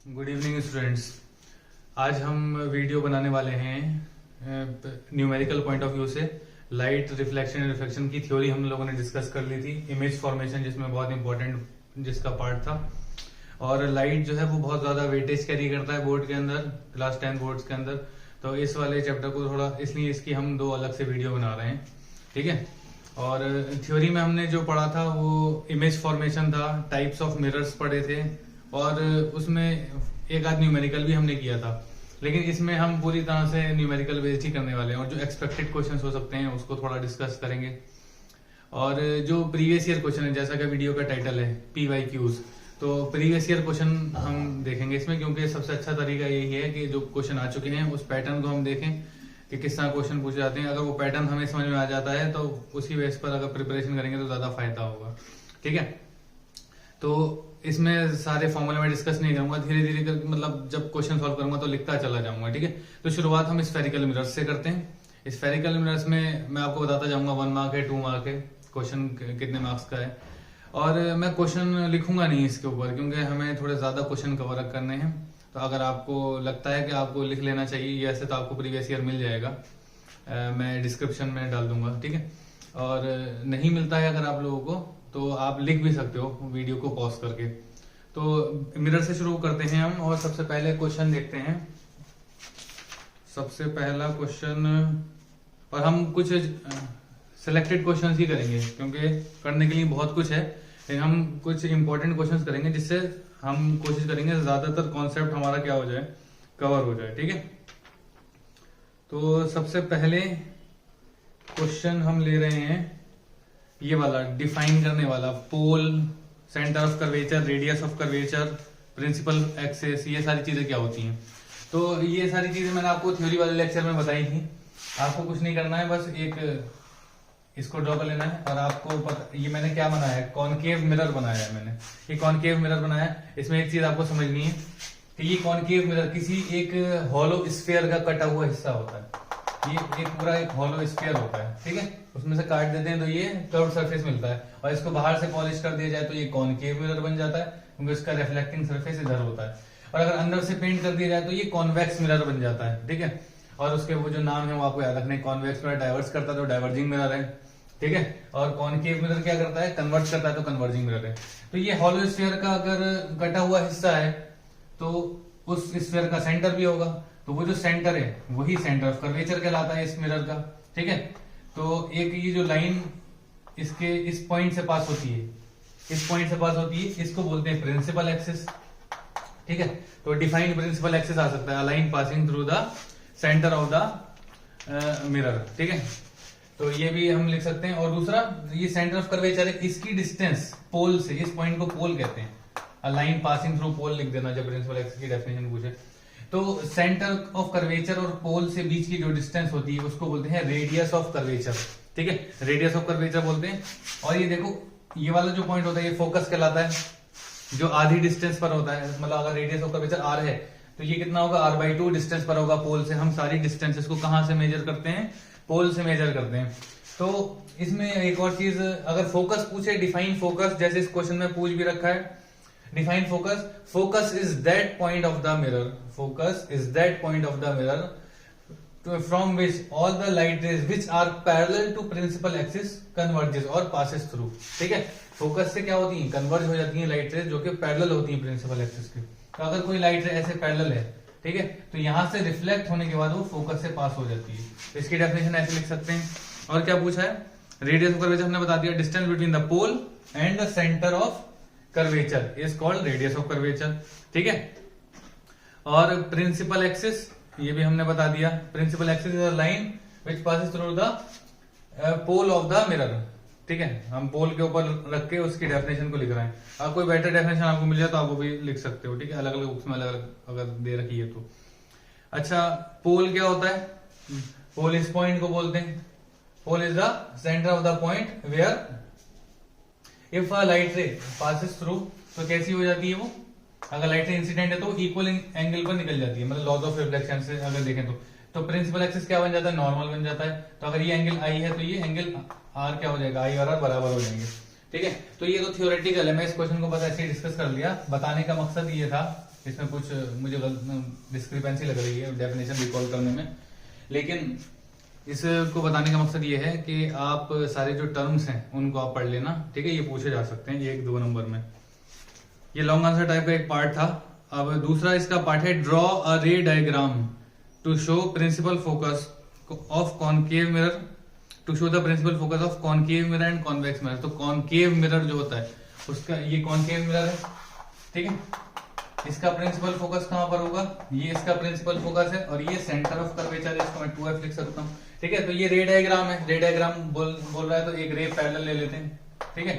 Good evening students. आज हम video बनाने वाले हैं न्यूमेरिकल पॉइंट ऑफ व्यू से। लाइट रिफ्लेक्शन एंड रिफ्लेक्शन की थ्योरी हम लोगों ने डिस्कस कर ली थी। इमेज फॉर्मेशन जिसमें बहुत इंपॉर्टेंट जिसका पार्ट था, और लाइट जो है वो बहुत ज्यादा वेटेज कैरी करता है बोर्ड के अंदर, क्लास 10 बोर्ड्स के अंदर। तो इस वाले चैप्टर को थोड़ा इसलिए इसकी हम दो अलग से वीडियो बना रहे हैं, ठीक है। और थ्योरी में हमने जो पढ़ा था वो इमेज फॉर्मेशन था, टाइप्स ऑफ मिरर्स पढ़े थे, और उसमें एक आध न्यूमेरिकल भी हमने किया था। लेकिन इसमें हम पूरी तरह से न्यूमेरिकल बेस्ड ही करने वाले हैं, और जो एक्सपेक्टेड क्वेश्चंस हो सकते हैं उसको थोड़ा डिस्कस करेंगे। और जो प्रीवियस ईयर क्वेश्चन है, जैसा कि वीडियो का टाइटल है PYQs, तो प्रीवियस ईयर क्वेश्चन हम देखेंगे इसमें, क्योंकि सबसे अच्छा तरीका यही है कि जो क्वेश्चन आ चुके हैं उस पैटर्न को हम देखें कि किस तरह क्वेश्चन पूछे जाते हैं। अगर वो पैटर्न हमें समझ में आ जाता है तो उसी बेस पर अगर प्रिपरेशन करेंगे तो ज्यादा फायदा होगा, ठीक है। तो इसमें सारे फॉर्मूले में डिस्कस नहीं करूंगा, धीरे धीरे कर मतलब जब क्वेश्चन सॉल्व करूंगा तो लिखता चला जाऊंगा, ठीक है। तो शुरुआत हम स्फेरिकल मिरर्स से करते हैं। स्फेरिकल मिरर्स में मैं आपको बताता जाऊंगा 1 मार्क है, 2 मार्क है, क्वेश्चन कितने मार्क्स का है। और मैं क्वेश्चन लिखूंगा नहीं इसके ऊपर, क्योंकि हमें थोड़े ज्यादा क्वेश्चन कवर अप करने हैं। तो अगर आपको लगता है कि आपको लिख लेना चाहिए, ऐसे तो आपको प्रीवियस ईयर मिल जाएगा, मैं डिस्क्रिप्शन में डाल दूंगा, ठीक है। और नहीं मिलता है अगर आप लोगों को तो आप लिख भी सकते हो वीडियो को पॉज करके। तो मिरर से शुरू करते हैं हम, और सबसे पहले क्वेश्चन देखते हैं। सबसे पहला क्वेश्चन, और हम कुछ सिलेक्टेड क्वेश्चंस ही करेंगे क्योंकि करने के लिए बहुत कुछ है, लेकिन हम कुछ इंपॉर्टेंट क्वेश्चंस करेंगे जिससे हम कोशिश करेंगे ज्यादातर कॉन्सेप्ट हमारा क्या हो जाए, कवर हो जाए, ठीक है। तो सबसे पहले क्वेश्चन हम ले रहे हैं ये वाला, डिफाइन करने वाला, pole, centre of curvature, radius of curvature, principal axis, ये सारी चीजें क्या होती हैं। तो ये सारी चीजें मैंने आपको थ्योरी वाले लेक्चर में बताई थी। आपको कुछ नहीं करना है, बस एक इसको ड्रॉ कर लेना है। और आपको ये मैंने क्या बनाया है, कॉनकेव मिरर बनाया है मैंने। ये कॉनकेव मिरर बनाया है। इसमें एक चीज आपको समझनी है कि ये कॉनकेव मिरर किसी एक हॉलो स्फीयर का कटा हुआ हिस्सा होता है। ये एक पूरा एक हॉलो स्फीयर होता है, ठीक है। उसमें से काट देते हैं तो ये कर्व्ड सरफेस मिलता है, और इसको बाहर से पॉलिश कर दिया जाए तो ये कॉनकेव मिरर बन जाता है, क्योंकि इसका रिफ्लेक्टिंग सरफेस इधर होता है। और अगर अंदर से पेंट कर दिया जाए तो ये कॉन्वेक्स मिरर बन जाता है, ठीक है। और उसके वो जो नाम है वो आपको याद रखने, कॉन्वेक्स मिरर डाइवर्स करता है तो डाइवर्जिंग मिरर है, ठीक है। और कॉनकेव मिरर क्या करता है, कन्वर्ट करता है तो कन्वर्जिंग मिरर है। तो ये हॉलो स्फीयर का अगर कटा हुआ हिस्सा है तो उस स्फीयर का सेंटर भी होगा, तो वो जो सेंटर है वही सेंटर ऑफ कर्वेचर कहलाता है इस मिरर का, ठीक है। तो एक ये जो लाइन इसके इस पॉइंट से पास होती है, इस पॉइंट से पास होती है, इसको बोलते हैं प्रिंसिपल एक्सिस, ठीक है। तो डिफाइंड प्रिंसिपल एक्सिस आ सकता है, line passing through the centre of the mirror, ठीक है। तो ये भी हम लिख सकते हैं। और दूसरा, ये सेंटर ऑफ कर्वेचर है, इसकी डिस्टेंस पोल से, इस पॉइंट को पोल कहते हैं, लाइन पासिंग थ्रू पोल लिख देना जब प्रिंसिपल एक्सिस की डेफिनेशन पूछे। तो सेंटर ऑफ कर्वेचर और पोल से बीच की जो डिस्टेंस होती है उसको बोलते हैं रेडियस ऑफ कर्वेचर, ठीक है। रेडियस ऑफ कर्वेचर बोलते हैं। और ये देखो, ये वाला जो पॉइंट होता है ये फोकस कहलाता है, जो आधी डिस्टेंस पर होता है। मतलब अगर रेडियस ऑफ कर्वेचर r है तो ये कितना होगा, r/2 डिस्टेंस पर होगा पोल से। हम सारी डिस्टेंसेस को कहां से मेजर करते हैं, पोल से मेजर करते हैं। तो इसमें एक और चीज, अगर फोकस पूछे, डिफाइन फोकस, जैसे इस क्वेश्चन में पूछ भी रखा है, define focus, focus is that point of the mirror, focus is that point of the mirror from which all the light rays which are parallel to principal axis converges और passes through, ठीक है। Focus से क्या होती है, converge हो जाती है लाइट रेज जो कि पैरेलल होती है प्रिंसिपल एक्सिस के। तो अगर कोई लाइट रे ऐसे पैरेलल है, ठीक है, तो यहां से रिफ्लेक्ट होने के बाद वो फोकस से पास हो जाती है। तो इसकी डेफिनेशन ऐसे लिख सकते हैं। और क्या पूछा है, रेडियस ऑफ कर्वेचर हमने बता दिया, distance between the pole and the centre of curvature is called radius of curvature, ठीक है। और प्रिंसिपल एक्सिस, ये भी हमने बता दिया, principal axis is a line which passes through the pole of the mirror, ठीक है। हम पोल के ऊपर रख के उसकी डेफिनेशन को लिख रहे हैं। अब कोई बेटर डेफिनेशन आपको मिल जाए तो आप वो भी लिख सकते हो, ठीक है। अलग अलग बुक्स में अलग अलग अगर दे रखी है तो। अच्छा, पोल क्या होता है, पोल इस पॉइंट को बोलते हैं, pole is the centre of the point where if a light ray passes through, तो कैसी हो जाती है वो, अगर लाइट रे इंसिडेंट है तो इक्वल एंगल पर निकल जाती है, मतलब लॉज ऑफ रिफ्लेक्शन से अगर देखें तो प्रिंसिपल एक्सिस क्या बन जाता है, नॉर्मल बन जाता है। तो अगर ये एंगल आई है तो ये एंगल आर क्या हो जाएगा, आई और आर बराबर हो जाएंगे। ठीक है, तो ये तो थियोरेटिकल है, मैं इस क्वेश्चन को बस ऐसे ही डिस्कस कर लिया। बताने का मकसद ये था, इसमें कुछ मुझे डिस्क्रिपेंसी लग रही है डेफिनेशन रिकॉल करने में, लेकिन इसको बताने का मकसद ये है कि आप सारे जो टर्म्स हैं उनको आप पढ़ लेना। ठीक है, ये पूछे जा सकते हैं 1-2 नंबर में। ये लॉन्ग आंसर टाइप का एक पार्ट था। अब दूसरा इसका पार्ट है draw a ray diagram to show principal focus of concave mirror, to show the principal focus of concave mirror and convex mirror. तो कॉनकेव मिरर जो होता है उसका, ये कॉनकेव मिरर है, ठीक है, इसका प्रिंसिपल फोकस कहां पर होगा, ये इसका प्रिंसिपल फोकस है, और ये सेंटर ऑफ कर्वेचर है, इसको मैं 2f लिख सकता हूं। ठीक है, तो ये रे डायग्राम है, रे डायग्राम बोल रहा है तो एक रे पैरेलल ले लेते हैं। ठीक है,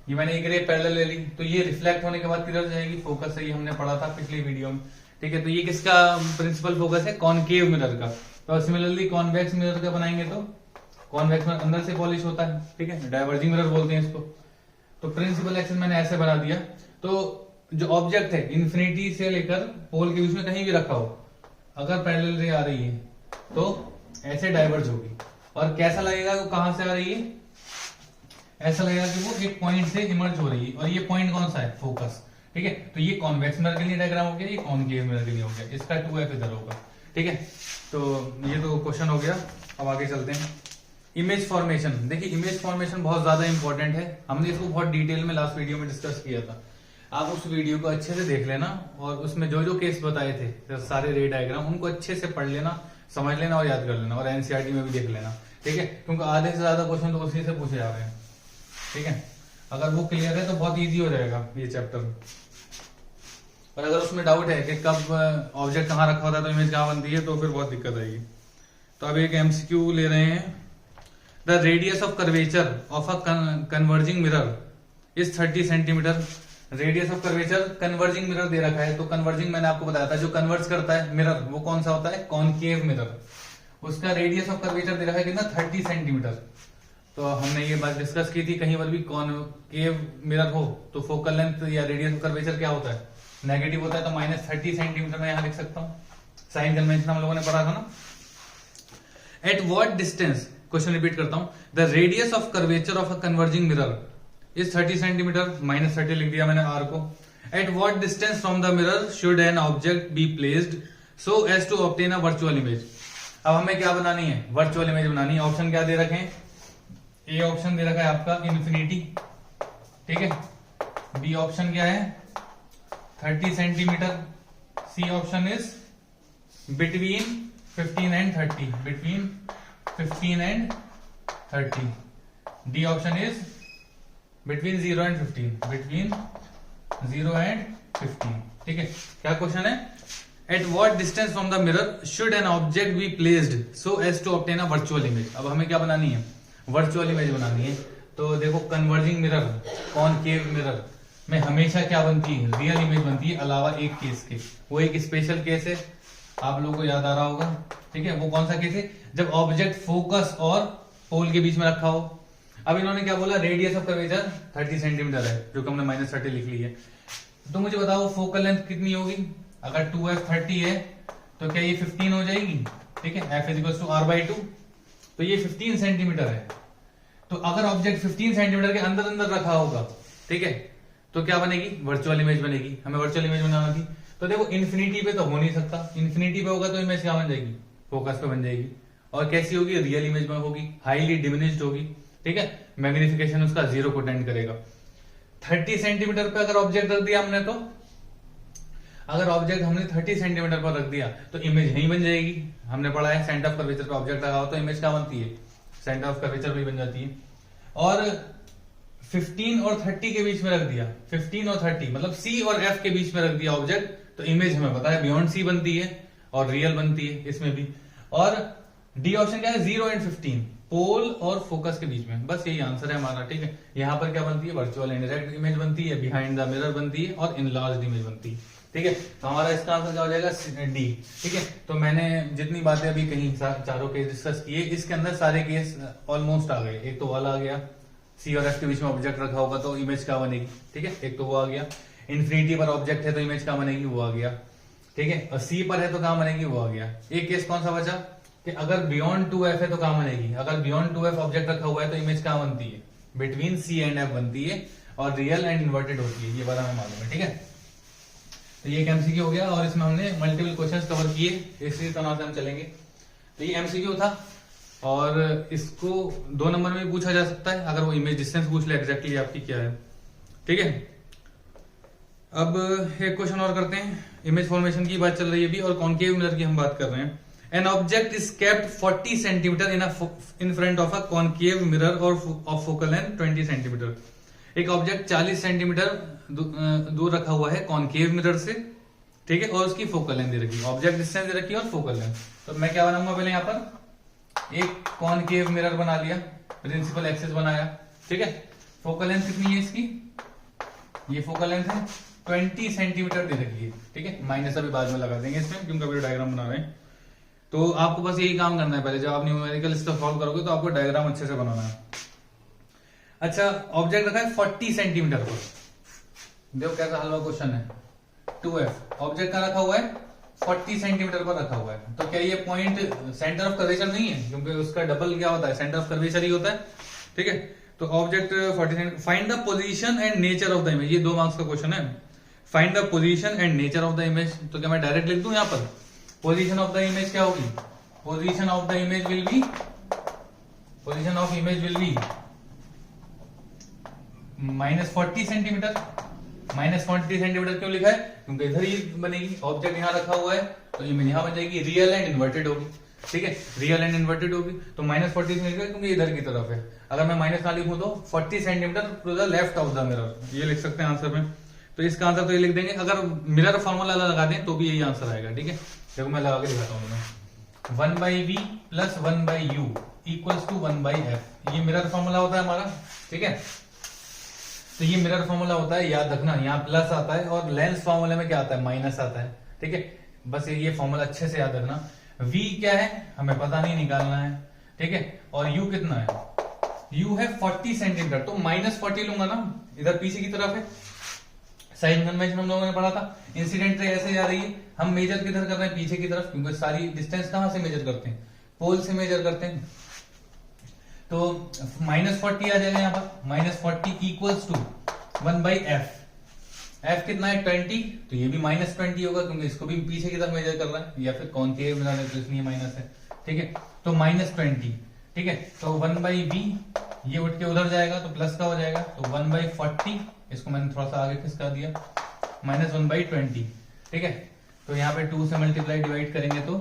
ये मैंने एक रे पैरेलल ले ली, तो ये रिफ्लेक्ट होने के बाद किधर जाएगी, फोकस से, ये हमने पढ़ा था पिछली वीडियो में। ठीक है, तो ये किसका प्रिंसिपल फोकस है, कॉनकेव मिरर का। तो सिमिलरली कॉन्वेक्स मिरर का बनाएंगे तो कॉन्वेक्स मिरर अंदर से पॉलिश होता है, ठीक है, डाइवर्जिंग मिरर बोलते हैं इसको। तो प्रिंसिपल एक्सिस मैंने ऐसे बना दिया, तो जो ऑब्जेक्ट है इन्फिनिटी से लेकर पोल के बीच में कहीं भी रखा हो, अगर पैरेलल रे आ रही है तो ऐसे डाइवर्ज होगी, और कैसा लगेगा, वो कहां से आ रही है, ऐसा लगेगा कि वो एक पॉइंट से इमर्ज हो रही है, और ये पॉइंट कौन सा है, फोकस। ठीक है, तो ये कॉन्वेक्स मिरर के लिए डायग्राम हो गया, ये कॉनकेव मिरर के लिए हो गया, इसका 2f इधर होगा। ठीक है, तो ये तो क्वेश्चन हो गया। अब आगे चलते हैं, इमेज फॉर्मेशन। देखिए इमेज फॉर्मेशन बहुत ज्यादा इंपॉर्टेंट है, हमने इसको बहुत डिटेल में लास्ट वीडियो में डिस्कस किया था। आप उस वीडियो को अच्छे से देख लेना, और उसमें जो जो केस बताए थे सारे रे डायग्राम, उनको अच्छे से पढ़ लेना, समझ लेना और याद कर लेना, और एनसीईआरटी में भी देख लेना। ठीक है, क्योंकि आधे से ज्यादा क्वेश्चन तो उसी से पूछे जा रहे हैं। ठीक है, अगर वो क्लियर है तो बहुत इजी हो जाएगा ये चैप्टर। और अगर उसमें डाउट है कि कब ऑब्जेक्ट कहाँ रखा होता है तो इमेज कहाँ बनती है, तो फिर बहुत दिक्कत आएगी। तो अब एक एमसीक्यू ले रहे हैं, the radius of curvature of a converging mirror is 30 centimetre. Radius of curvature converging mirror दे रखा है, तो कन्वर्जिंग मैंने आपको बताया था, जो कन्वर्ज करता है मिरर वो कौन सा होता है, कॉनकेव मिरर। उसका रेडियस ऑफ कर्वेचर दे रखा है कितना, 30 सेंटीमीटर। तो हमने ये बात डिस्कस की थी, कहीं पर भी कॉनकेव मिरर हो तो फोकल लेंथ या रेडियस ऑफ कर्वेचर क्या होता है, नेगेटिव होता है, तो -30 सेंटीमीटर में यहां लिख सकता हूं। साइन कन्वेंशन हम लोगों ने पढ़ा था ना। At what distance, question repeat करता हूं, the radius of curvature of a converging mirror is 30 centimetre, -30 लिख दिया मैंने आर को। At what distance from the mirror should an object be placed so as to obtain a virtual image. अब हमें क्या बनानी है, वर्चुअल इमेज बनानी है। ऑप्शन क्या दे रखे हैं, ए ऑप्शन दे रखा है आपका इन्फिनिटी, ठीक है, बी ऑप्शन क्या है 30 centimetre, C option is between 15 and 30, between 15 and 30, D option is between 0 and 15, between 0 and 15। ठीक है, क्या क्वेश्चन है, at what distance from the mirror should an object be placed so as to obtain a virtual image. अब हमें क्या बनानी है, virtual image बनानी है। तो देखो कन्वर्जिंग मिरर, कॉनकेव मिरर में हमेशा क्या बनती है, रियल इमेज बनती है, अलावा एक केस के। वो एक स्पेशल केस है, आप लोगों को याद आ रहा होगा। ठीक है, वो कौन सा केस है, जब ऑब्जेक्ट फोकस और पोल के बीच में रखा हो। अब इन्होंने क्या बोला, रेडियस ऑफ कर्वेचर 30 सेंटीमीटर है, जो कि हमने -30 लिख ली है। तो मुझे बताओ फोकल लेंथ कितनी होगी, अगर 2f 30 है तो क्या ये 15 हो जाएगी। ठीक है, f = r/2, तो ये 15 सेंटीमीटर है। तो अगर ऑब्जेक्ट 15 सेंटीमीटर के अंदर अंदर रखा होगा, ठीक है, तो क्या बनेगी, वर्चुअल इमेज बनेगी। हमें वर्चुअल इमेज बनाना थी, तो देखो इन्फिनिटी पे तो हो नहीं सकता, इन्फिनिटी पे होगा तो इमेज क्या बन जाएगी, फोकस पे बन जाएगी। और कैसी होगी, रियल इमेज में होगी, हाईली डिमिनिश्ड होगी। ठीक है, मैग्निफिकेशन उसका 0 को टेंड करेगा। 30 सेंटीमीटर पे अगर ऑब्जेक्ट रख दिया हमने, तो अगर ऑब्जेक्ट हमने 30 सेंटीमीटर पर रख दिया तो इमेज यही बन जाएगी। हमने पढ़ा है सेंटर ऑफ कर्वेचर पे ऑब्जेक्ट रखा हो तो इमेज क्या बनती है, सेंटर ऑफ कर्वेचर भी बन जाती है। और 15 और 30 के बीच में रख दिया, 15 और 30 मतलब C और F के बीच में रख दिया ऑब्जेक्ट, तो इमेज हमें पता है बियॉन्ड C बनती है और रियल बनती है इसमें भी। और डी ऑप्शन क्या है, 0 एंड 15, पोल और फोकस के बीच में, बस यही आंसर है हमारा। ठीक है, यहाँ पर क्या बनती है, वर्चुअल इंडायरेक्ट इमेज बनती है, बिहाइंड द मिरर बनती है, और इनलार्ज्ड इमेज बनती है। ठीक है, तो हमारा इसका आंसर क्या हो जाएगा, डी। ठीक है, तो मैंने जितनी बातें अभी कही, चारों केस डिस्कस किए, इसके अंदर सारे केस ऑलमोस्ट आ गए। एक तो वाला आ गया, सी और एफ के बीच में ऑब्जेक्ट रखा होगा तो इमेज क्या बनेगी। ठीक है, एक तो वो आ गया, इन्फिनिटी पर ऑब्जेक्ट है तो इमेज क्या बनेगी, वो आ गया। ठीक है, और सी पर है तो कहां बनेगी, वो आ गया। एक केस कौन सा बचा, कि अगर बियॉन्ड 2f है तो कहां बनेगी, अगर बियॉन्ड 2f ऑब्जेक्ट रखा हुआ है तो इमेज कहां बनती है, बिटवीन सी एंड एफ बनती है और रियल एंड इन्वर्टेड होती है, ये बात हमें मालूम है। ठीक है, तो ये एक एमसीक्यू हो गया और इसमें हमने मल्टीपल क्वेश्चंस कवर किए, इसी तरह से हम चलेंगे। तो ये एमसीक्यू था और इसको 2 नंबर में भी पूछा जा सकता है अगर वो इमेज डिस्टेंस पूछ ले एग्जैक्टली आपकी क्या है। ठीक है, अब एक क्वेश्चन और करते हैं। इमेज फॉर्मेशन की बात चल रही है अभी और कॉनकेव मिरर की हम बात कर रहे हैं। N object is kept 40 centimetre in front of a concave mirror और ऑफ फोकल लेंथ 20 सेंटीमीटर। एक ऑब्जेक्ट 40 सेंटीमीटर दूर रखा हुआ है कॉनकेव मिरर से, ठीक है, और उसकी फोकल लेंथ दे रखी है, ऑब्जेक्ट डिस्टेंस दे रखी है और फोकल लेंथ। तो मैं क्या बनाऊंगा पहले, यहाँ पर एक कॉनकेव मिरर बना लिया, प्रिंसिपल एक्सिस बनाया, ठीक है। फोकल लेंथ कितनी है इसकी, ये फोकल लेंथ है 20 सेंटीमीटर दे रखी है, ठीक है। माइनस अभी बाद में लगा देंगे इसमें क्योंकि अभी डायग्राम बना रहे हैं। तो आपको बस यही काम करना है, पहले जब आप न्यूमेरिकल इसका सॉल्व करोगे तो आपको डायग्राम अच्छे से बनाना है। अच्छा, ऑब्जेक्ट रखा है 40 सेंटीमीटर पर, देखो कैसा हलवा क्वेश्चन है। 2f ऑब्जेक्ट का रखा हुआ है 40 सेंटीमीटर पर रखा हुआ है, तो क्या ये पॉइंट सेंटर ऑफ कर्वेचर नहीं है, क्योंकि उसका डबल क्या होता है, सेंटर ऑफ कर्वेचर ही होता है, ठीक है। तो object 40, find the position and nature of the image, ये 2 मार्क्स का क्वेश्चन है। Find the position and nature of the image, तो क्या मैं डायरेक्ट लिख दूं यहाँ पर, पोजीशन ऑफ द इमेज क्या होगी, position of the image will B, position of image will B -40 centimetre. -40 centimetre क्यों लिखा है, क्योंकि इधर ही बनेगी, ऑब्जेक्ट यहाँ रखा हुआ है तो इमेज यहाँ बन जाएगी, रियल एंड इन्वर्टेड होगी, ठीक है, रियल एंड इन्वर्टेड होगी। तो -40 से लिखा क्योंकि इधर की तरफ है। अगर मैं माइनस ना लिखूं तो 40 centimetre to the left of the mirror, ये लिख सकते हैं आंसर में। तो इसका आंसर तो ये लिख देंगे, अगर मिरर फॉर्मूला लगा दें तो भी यही आंसर आएगा, ठीक है। देखो मैं लगा के दिखाता हूँ, 1/v + 1/u = 1/f, ये मिरर फॉर्मूला होता है हमारा, ठीक है। तो ये मिरर फॉर्मूला होता है, याद रखना, यहाँ प्लस आता है और लेंस फॉर्मूले में क्या आता है, माइनस आता है, ठीक है। बस ये फॉर्मूला अच्छे से याद रखना। v क्या है हमें पता नहीं, निकालना है, ठीक है। और u कितना है, u है 40 सेंटीमीटर, तो -40 लूंगा ना, इधर पीछे की तरफ है। साइन कन्वेंशन हम लोगों ने पढ़ा था, इंसिडेंट रे ऐसे जा रही है, हम मेजर किधर कर रहे हैं, पीछे की तरफ, क्योंकि सारी डिस्टेंस कहां से मेजर करते हैं, पोल से मेजर करते हैं। तो -40 आ जाएगा यहाँ पर, -40 = 1/f। f कितना है 20, तो ये भी -20 होगा क्योंकि इसको भी पीछे की तरफ मेजर कर रहा है, या फिर कॉनकेव मिरर है तो इसलिए माइनस है, ठीक है। तो -20, ठीक है। तो 1/v ये उठ के उधर जाएगा तो प्लस का हो जाएगा, तो 1/40, इसको मैंने थोड़ा सा आगे खिसका दिया, -1/20, ठीक है। तो यहाँ पे 2 से मल्टीप्लाई डिवाइड करेंगे तो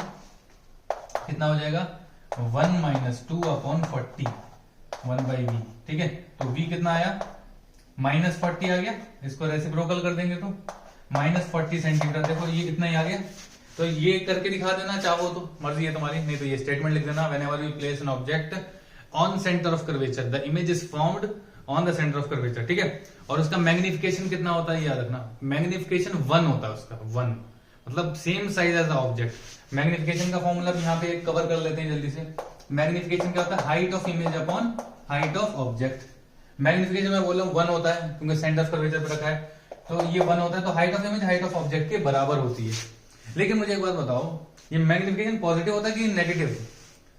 कितना हो जाएगा, 1 - 2/40 1/v, ठीक है। तो v कितना आया, -40 आ गया, इसको रेसिप्रोकल कर देंगे तो -40 सेंटीमीटर, देखो ये इतना ही आ गया। तो ये करके दिखा देना चाहो तो, मर्जी है तुम्हारी, नहीं तो ये स्टेटमेंट लिख देना, whenever you place an object on centre of curvature the image is formed on the centre of curvature, ठीक है। और उसका मैग्निफिकेशन कितना होता है याद रखना, मैग्निफिकेशन 1 होता है उसका, 1 मतलब same size as object. Magnification का फॉर्मूला भी यहाँ पे कवर कर लेते हैं जल्दी से। मैग्निफिकेशन क्या होता है, height of image upon height of object. Magnification में बोल रहा हूँ 1 होता है क्योंकि सेंटर ऑफ कर्वेचर पे रखा है, तो ये 1 होता है। तो height of image height of object के बराबर होती है। लेकिन मुझे एक बात बताओ, ये मैग्निफिकेशन पॉजिटिव होता है कि नेगेटिव?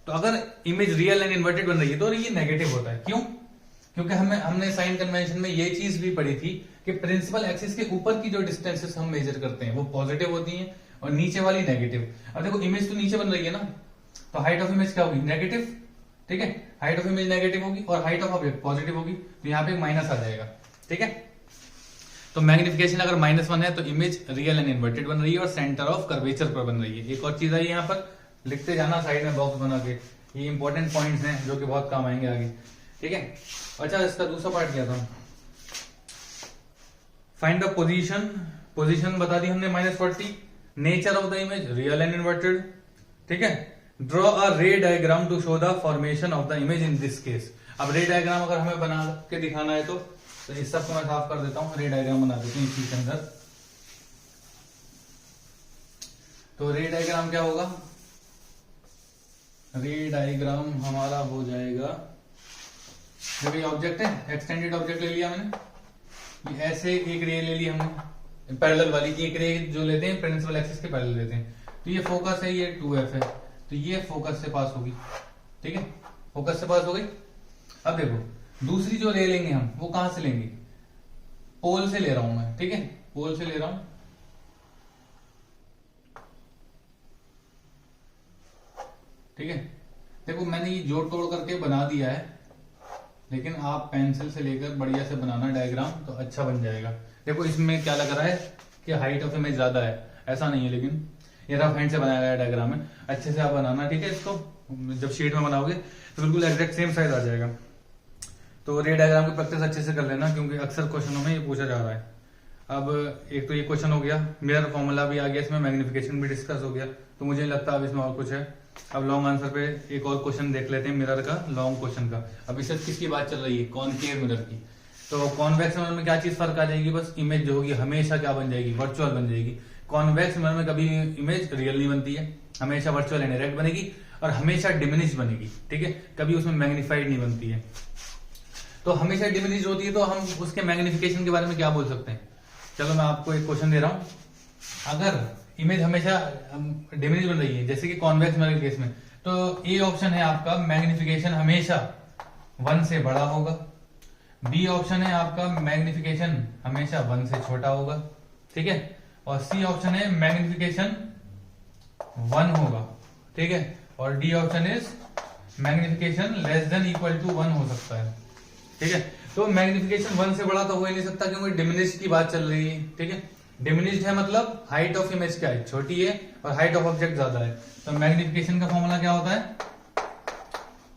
तो अगर इमेज रियल एंड इन्वर्टेड बन रही है तो ये नेगेटिव होता है। क्यों? क्योंकि हमने साइन कन्वेंशन में ये चीज भी पढ़ी थी कि प्रिंसिपल एक्सिस के ऊपर की जो डिस्टेंसेस हम मेजर करते हैं वो पॉजिटिव होती हैं और नीचे वाली नेगेटिव। अब देखो इमेज तो नीचे बन रही है ना, तो हाइट ऑफ इमेज क्या होगी, नेगेटिव, ठीक है। हाइट ऑफ इमेज नेगेटिव होगी और हाइट ऑफ ऑब्जेक्ट पॉजिटिव होगी, तो यहाँ पे माइनस आ जाएगा, ठीक है। तो मैग्निफिकेशन अगर -1 है तो इमेज रियल एंड इन्वर्टेड बन रही है और सेंटर ऑफ कर्वेचर पर बन रही है। एक और चीज आई यहाँ पर, लिखते जाना साइड में बॉक्स बना के, ये इंपॉर्टेंट पॉइंट्स हैं जो कि बहुत काम आएंगे आगे, ठीक है। अच्छा, इसका दूसरा पार्ट क्या था, फाइंड द पोजीशन। पोजीशन बता दी हमने -40, nature of the image real and inverted, ठीक है। Draw a ray diagram to show the formation of the image in this case. अब रे डायग्राम अगर हमें बना के दिखाना है तो इस सब को मैं साफ कर देता हूं, रे डायग्राम बना देते हैं इसी के अंदर। तो रे डायग्राम क्या होगा, रे डायग्राम हमारा हो जाएगा, जब ये ऑब्जेक्ट है, एक्सटेंडेड ऑब्जेक्ट ले लिया मैंने, ये ऐसे एक रे ले ली हमने पैरेलल वाली, एक रे जो लेते हैं प्रिंसिपल एक्सिस के पैरेलल लेते हैं। तो ये फोकस है, ये 2f है, तो ये फोकस से पास होगी, ठीक है, फोकस से पास हो गई। अब देखो दूसरी जो ले लेंगे हम वो कहां से लेंगे, पोल से ले रहा हूं मैं, ठीक है, पोल से ले रहा हूं। ठीक है, देखो मैंने ये जोड़ तोड़ करके बना दिया है, लेकिन आप पेंसिल से लेकर बढ़िया से बनाना डायग्राम तो अच्छा बन जाएगा। देखो इसमें क्या लग रहा है कि हाइट ऑफ इमेज ज्यादा है, ऐसा नहीं है, लेकिन ये रफ हैंड से बनाया गया डायग्राम है, अच्छे से आप बनाना। ठीक है, इसको जब शीट में बनाओगे तो बिल्कुल एग्जैक्ट सेम साइज आ जाएगा। तो रे डायग्राम की प्रैक्टिस अच्छे से कर लेना, क्योंकि अक्सर क्वेश्चनों में ये पूछा जा रहा है। अब एक तो ये क्वेश्चन हो गया, मिरर फॉर्मूला भी आ गया, इसमें मैग्निफिकेशन भी डिस्कस हो गया, तो मुझे लगता है अब इसमें और कुछ है। अब लॉन्ग आंसर पे एक और क्वेश्चन देख लेते हैं, मिरर का लॉन्ग क्वेश्चन का। अब इसे किसकी बात चल रही है, कॉनकेव मिरर की। तो कॉन्वेक्स मिरर में क्या चीज फर्क आ जाएगी, बस इमेज जो होगी हमेशा क्या बन जाएगी, वर्चुअल बन जाएगी। कॉन्वेक्स मिरर में कभी इमेज रियल नहीं बनती है, हमेशा वर्चुअल एंड डायरेक्ट बनेगी, और हमेशा डिमिनिश बनेगी। ठीक है, कभी उसमें मैग्नीफाइड नहीं बनती है। तो हमेशा डिमिनिश होती है, तो हम उसके मैग्निफिकेशन के बारे में क्या बोल सकते हैं। चलो मैं आपको एक क्वेश्चन दे रहा हूं, अगर इमेज हमेशा डिमिनिश बन रही है, जैसे कि कॉन्वेक्स मिरर केस में, तो ए ऑप्शन है आपका मैग्निफिकेशन हमेशा 1 से बड़ा होगा। बी ऑप्शन है आपका मैग्निफिकेशन हमेशा 1 से छोटा होगा। ठीक है, और सी ऑप्शन है मैग्निफिकेशन 1 होगा। ठीक है, और D option is magnification less than equal to 1 हो सकता है। ठीक है, तो मैग्निफिकेशन 1 से बड़ा तो हो ही नहीं सकता, क्योंकि डिमिनिश की बात चल रही है। ठीक है, डिमिनिश्ड है मतलब हाइट ऑफ इमेज क्या है, छोटी है, और हाइट ऑफ ऑब्जेक्ट ज्यादा है। तो मैग्निफिकेशन का फॉर्मूला क्या होता है,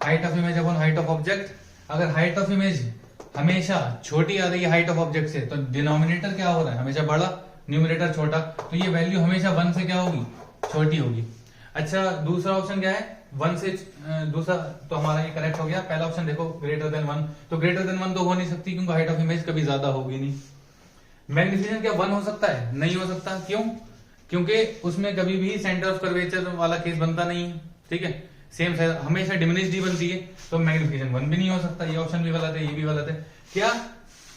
height of image upon height of object. अगर हाइट ऑफ इमेज हमेशा छोटी आ रही है हाइट ऑफ ऑब्जेक्ट से, तो डिनोमिनेटर क्या हो रहा है, हमेशा बड़ा, न्यूमरेटर छोटा, तो ये वैल्यू हमेशा 1 से क्या होगी, छोटी होगी। अच्छा, दूसरा ऑप्शन क्या है, 1 से दूसरा, तो हमारा ये करेक्ट हो गया। पहला ऑप्शन देखो ग्रेटर देन 1, तो ग्रेटर देन 1 तो हो नहीं सकती, क्योंकि हाइट ऑफ इमेज कभी ज्यादा होगी नहीं। मैग्निफिकेशन क्या 1 हो सकता है, नहीं हो सकता, क्यों, क्योंकि उसमें कभी भी सेंटर ऑफ कर्वेचर वाला केस बनता नहीं है। ठीक है, सेम हमेशा डिमिनिश्ड ही बनती है, तो मैग्निफिकेशन 1 भी नहीं हो सकता। ये ऑप्शन भी गलत है, ये भी गलत है। क्या,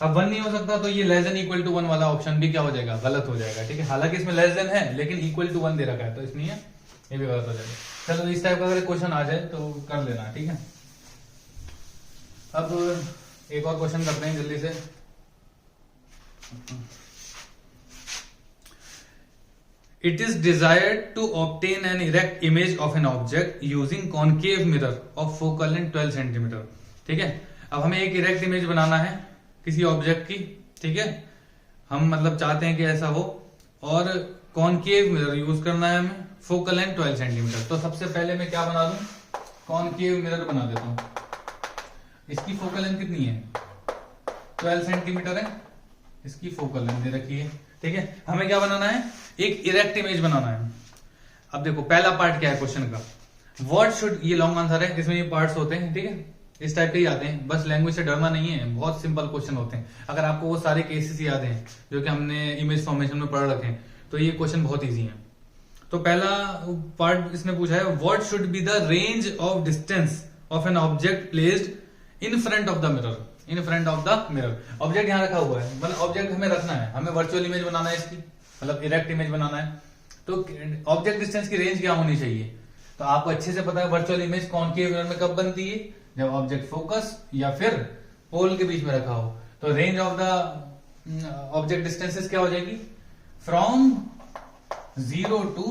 अब 1 नहीं हो सकता, तो ये लेस देन इक्वल टू 1 वाला ऑप्शन भी क्या हो जाएगा, गलत हो जाएगा। ठीक है, हालांकि इसमें लेस देन है, लेकिन इक्वल टू 1 दे रखा है, तो इसलिए ये भी गलत हो जाएगा। चलो इस टाइप का अगर क्वेश्चन आ जाए तो कर लेना। ठीक है, अब एक और क्वेश्चन करते हैं जल्दी से। It is desired to obtain an erect image of an object using concave mirror of focal length 12 centimetre. ठीक है, अब हमें एक इरेक्ट इमेज बनाना है किसी ऑब्जेक्ट की। ठीक है, हम मतलब चाहते हैं कि ऐसा हो, और कॉनकेव मिरर यूज करना है हमें, फोकल लेंथ 12 सेंटीमीटर। तो सबसे पहले मैं क्या बना दूं, कॉनकेव मिरर बना देता हूं। इसकी फोकल लेंथ कितनी है, 12 सेंटीमीटर है, इसकी फोकल लेंथ दे रखी है। ठीक है, हमें क्या बनाना है, एक इरेक्ट इमेज बनाना है। अब देखो पहला पार्ट क्या है क्वेश्चन का, व्हाट शुड, ये लॉन्ग आंसर है, इसमें ये पार्ट्स होते हैं। ठीक है, इस टाइप के ही आते हैं, बस लैंग्वेज से डरना नहीं है, बहुत सिंपल क्वेश्चन होते हैं। अगर आपको वो सारे केसेस याद हैं जो कि हमने इमेज फॉर्मेशन में पढ़ रखे हैं, तो ये क्वेश्चन बहुत ईजी है। तो पहला पार्ट इसने पूछा है, what should be the range of distance of an object placed in front of the mirror. In front of the mirror, object यहाँ रखा हुआ है, मतलब ऑब्जेक्ट हमें रखना है, हमें वर्चुअल इमेज बनाना है इसकी, मतलब इरेक्ट इमेज बनाना है। तो ऑब्जेक्ट डिस्टेंस की रेंज क्या होनी चाहिए, तो आपको अच्छे से पता है वर्चुअल इमेज कॉनकेव मिरर में कब बनती है, जब ऑब्जेक्ट फोकस या फिर पोल के बीच में रखा हो। तो range of the object distances क्या हो जाएगी, फ्रॉम 0 to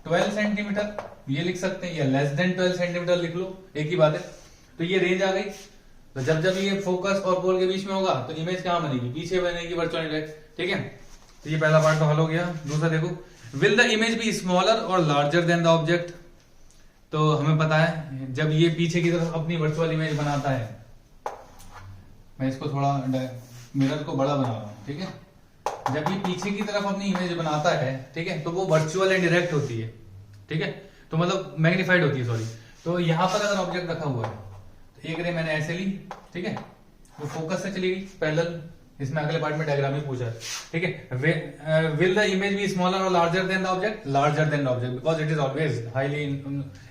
12 सेंटीमीटर, ये लिख सकते हैं, या लेस देन 12 सेंटीमीटर लिख लो, एक ही बात है। तो ये रेंज आ गई। तो जब जब ये फोकस और पोल के बीच में होगा, तो इमेज कहां बनेगी, पीछे बनेगी वर्चुअल इमेज। ठीक है, तो ये पहला पार्ट तो हल हो गया। दूसरा देखो, will the image be smaller और लार्जर देन द ऑब्जेक्ट। तो हमें पता है जब ये पीछे की तरफ अपनी वर्चुअल इमेज बनाता है, मैं इसको थोड़ा मिरर को बड़ा बना रहा हूं। ठीक है, जब ये पीछे की तरफ अपनी इमेज बनाता है, ठीक है, तो वो वर्चुअल एंड डायरेक्ट होती है। ठीक है, तो मतलब मैग्नीफाइड होती है, सॉरी। तो यहां पर अगर ऑब्जेक्ट रखा हुआ है, तो एक रे मैंने ऐसे ली, ठीक है, वो फोकस से चली गई पैरेलल, इसमें अगले पार्ट में डायग्राम ही पूछा है। ठीक है, will the image be smaller और larger than the object, larger than the object, because it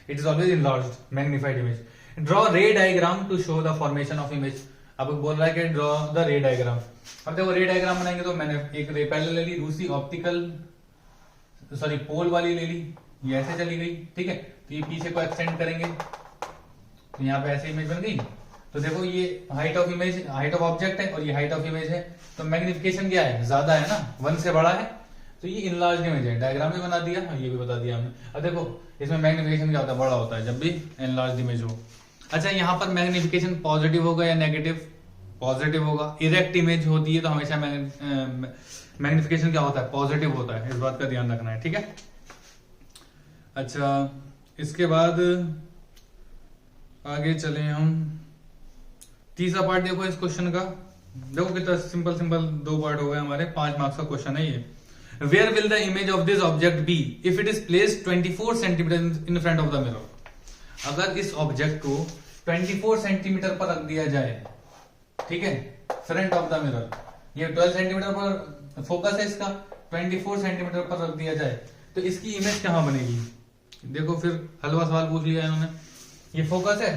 is always enlarged magnified image. Draw ray diagram to show the formation of image. अब बोल रहा है कि ड्रॉ द रे diagram. अब देखो रे डायग्राम बनाएंगे, तो मैंने एक रे पैरेलल ले ली, दूसरी ऑप्टिकल सॉरी पोल वाली ले ली, ये ऐसे चली गई। ठीक है, तो ये पीछे को एक्सटेंड करेंगे, तो यहाँ पे ऐसे इमेज बन गई। तो देखो ये height of image, height of object है और ये हाइट ऑफ इमेज है, तो मैग्निफिकेशन क्या है, ज्यादा है ना, 1 से बड़ा है, तो ये इनलार्ज इमेज है। डायग्राम भी बना दिया और ये भी बता दिया हमने। अब देखो इसमें मैग्निफिकेशन क्या होता है, बड़ा होता है जब भी इनलार्ज इमेज हो। अच्छा यहाँ पर मैग्निफिकेशन पॉजिटिव होगा या नेगेटिव, पॉजिटिव होगा। इरेक्ट इमेज होती है तो हमेशा मैग्निफिकेशन क्या होता है, पॉजिटिव होता है, इस बात का ध्यान रखना है, ठीक है। अच्छा इसके बाद आगे चले हम, तीसरा पार्ट देखो इस क्वेश्चन का, देखो कितना सिंपल सिंपल 2 पार्ट हो गए हमारे, 5 मार्क्स का क्वेश्चन है ये। Where will the image of this object be if it is placed 24 centimetre in front of the mirror. अगर इस ऑब्जेक्ट को 24 सेंटीमीटर पर रख दिया जाए, ठीक है, फ्रंट ऑफ द मिरर, ये 12 सेंटीमीटर पर फोकस है इसका, 24 सेंटीमीटर पर रख दिया जाए तो इसकी इमेज कहां बनेगी। देखो फिर हलवा सवाल पूछ लिया इन्होंने, ये फोकस है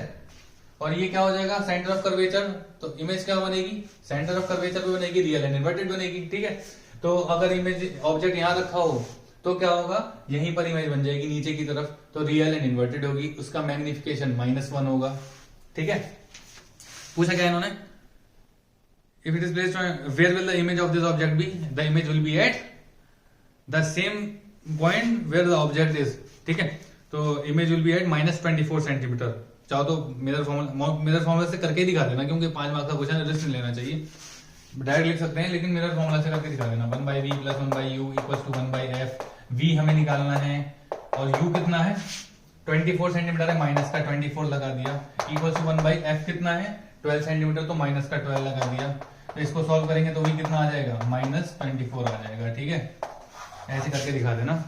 और ये क्या हो जाएगा, सेंटर ऑफ कर्वेचर, तो इमेज क्या बनेगी, सेंटर ऑफ कर्वेचर पे बनेगी, रियल एंड इन्वर्टेड बनेगी, ठीक है। तो अगर इमेज ऑब्जेक्ट यहां रखा हो तो क्या होगा, यहीं पर इमेज बन जाएगी नीचे की तरफ, तो रियल एंड इन्वर्टेड होगी, उसका मैग्निफिकेशन -1 होगा, ठीक है। पूछा क्या इन्होंने, if it is placed where will the image of this object be, the image will be at the same point where the object is, ठीक है। तो image will be at -24 centimetre. चाहो तो मिरर फॉर्मूला से करके दिखा देना, क्योंकि 5 मार्क्स का क्वेश्चन रिस्क नहीं लेना चाहिए, डायरेक्ट लिख सकते हैं, लेकिन मिरर फॉर्मूला से करके दिखा देना। 1/v + 1/u = 1/f। v हमें निकालना है और u कितना है, 24 सेंटीमीटर है, माइनस का 24 लगा दिया, इक्वल टू 1/f कितना है, 12 सेंटीमीटर, तो माइनस का 12 लगा दिया। तो इसको सॉल्व करेंगे तो v कितना आ जाएगा, -24 आ जाएगा, ठीक है। ऐसे करके दिखा देना।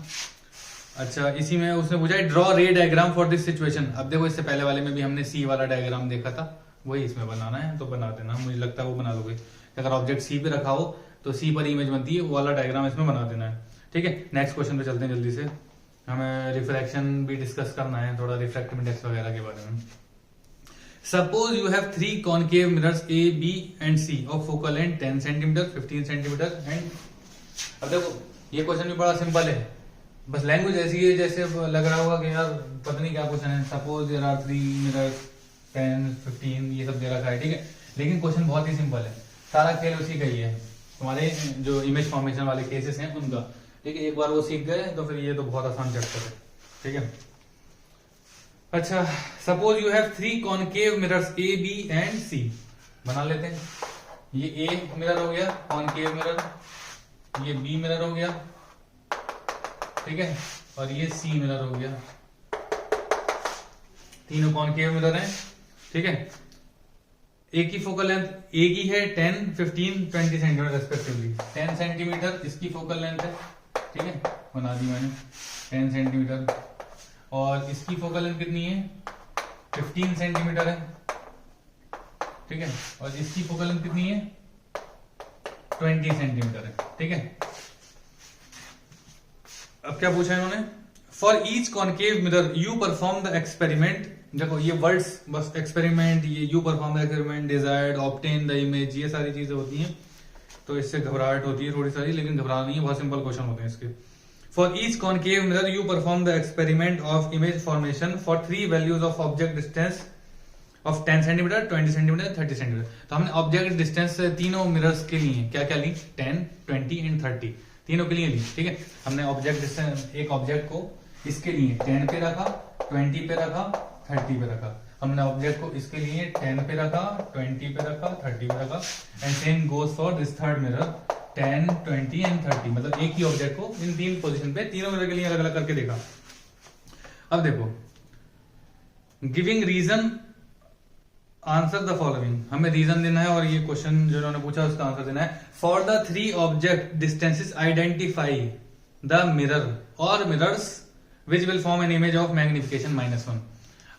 अच्छा इसी में उसने पूछा है draw ray diagram for this situation. अब देखो इससे पहले वाले में भी हमने सी वाला डायग्राम देखा था, वही इसमें बनाना है, तो बना देना, मुझे लगता है वो बना लोगे। अगर ऑब्जेक्ट सी पे रखा हो तो सी पर इमेज बनती है, वो वाला डायग्राम इसमें बना देना है, ठीक है। नेक्स्ट क्वेश्चन पे चलते हैं जल्दी से, हमें रिफ्रैक्शन भी डिस्कस करना है, थोड़ा रिफ्रैक्टिव इंडेक्स वगैरह के बारे में। Suppose you have 3 concave mirrors A, B and C of focal length 10 centimetre, 15 centimetre and. अब देखो ये क्वेश्चन भी बड़ा सिंपल है, बस लैंग्वेज ऐसी है जैसे लग रहा होगा कि यार पता नहीं क्या क्वेश्चन है। सपोज देयर आर 3 मिरर्स 10, 15 ये सब दे रखा है, ठीक है, लेकिन क्वेश्चन बहुत ही सिंपल है, सारा खेल उसी का ही है, तुम्हारे जो इमेज फॉर्मेशन वाले केसेस हैं उनका, ठीक है। एक बार वो सीख गए तो फिर ये तो बहुत आसान चैप्टर है, ठीक है। अच्छा suppose you have 3 concave mirrors A, B and C, बना लेते हैं। ये ए मिरर हो गया कॉनकेव मिरर, ये बी मिरर हो गया, ठीक है, और ये सी मिरर हो गया, तीनों कॉनकेव मिरर हैं, ठीक है। एक की फोकल लेंथ ए की है 10, 15, 20 सेंटीमीटर रेस्पेक्टिवली। 10 सेंटीमीटर इसकी फोकल लेंथ है, ठीक है, बना दी मैंने 10 सेंटीमीटर, और इसकी फोकल लेंथ कितनी है, 15 सेंटीमीटर है, ठीक है, और इसकी फोकल लेंथ कितनी है, 20 सेंटीमीटर है, ठीक है। अब क्या पूछा इन्होंने, for each concave mirror you perform the experiment. देखो ये वर्ड्स बस, एक्सपेरिमेंट, ये you perform the experiment, desired, obtain the image, ये सारी चीजें होती हैं, तो इससे घबराहट होती है थोड़ी सारी, लेकिन घबराना नहीं है, बहुत सिंपल क्वेश्चन होते हैं इसके। For each concave mirror you perform the experiment of image formation for 3 values of object distance of 10 centimetre, 20 centimetre, 30 centimetre. तो हमने ऑब्जेक्ट डिस्टेंस तीनों मिरर्स के लिए क्या क्या ली, 10, 20 एंड 30, तीनों के लिए ली, ठीक है। हमने ऑब्जेक्ट डिस्टेंस, एक ऑब्जेक्ट को इसके लिए 10 पे रखा, 20 पे रखा, 30 पे रखा। हमने ऑब्जेक्ट को इसके लिए 10 पे रखा, 20 पे रखा, 30 पे रखा, and same goes for this third mirror, 10, 20 and 30। मतलब एक ही ऑब्जेक्ट को इन 3 पोजीशन पे तीनों मिरर के लिए अलग अलग करके देखा। अब देखो giving reason answer the following, हमें रीजन देना है और ये क्वेश्चन जो उन्होंने पूछा उसका आंसर देना है। For the 3 object distances identify the mirror और mirrors which will form an image of magnification -1।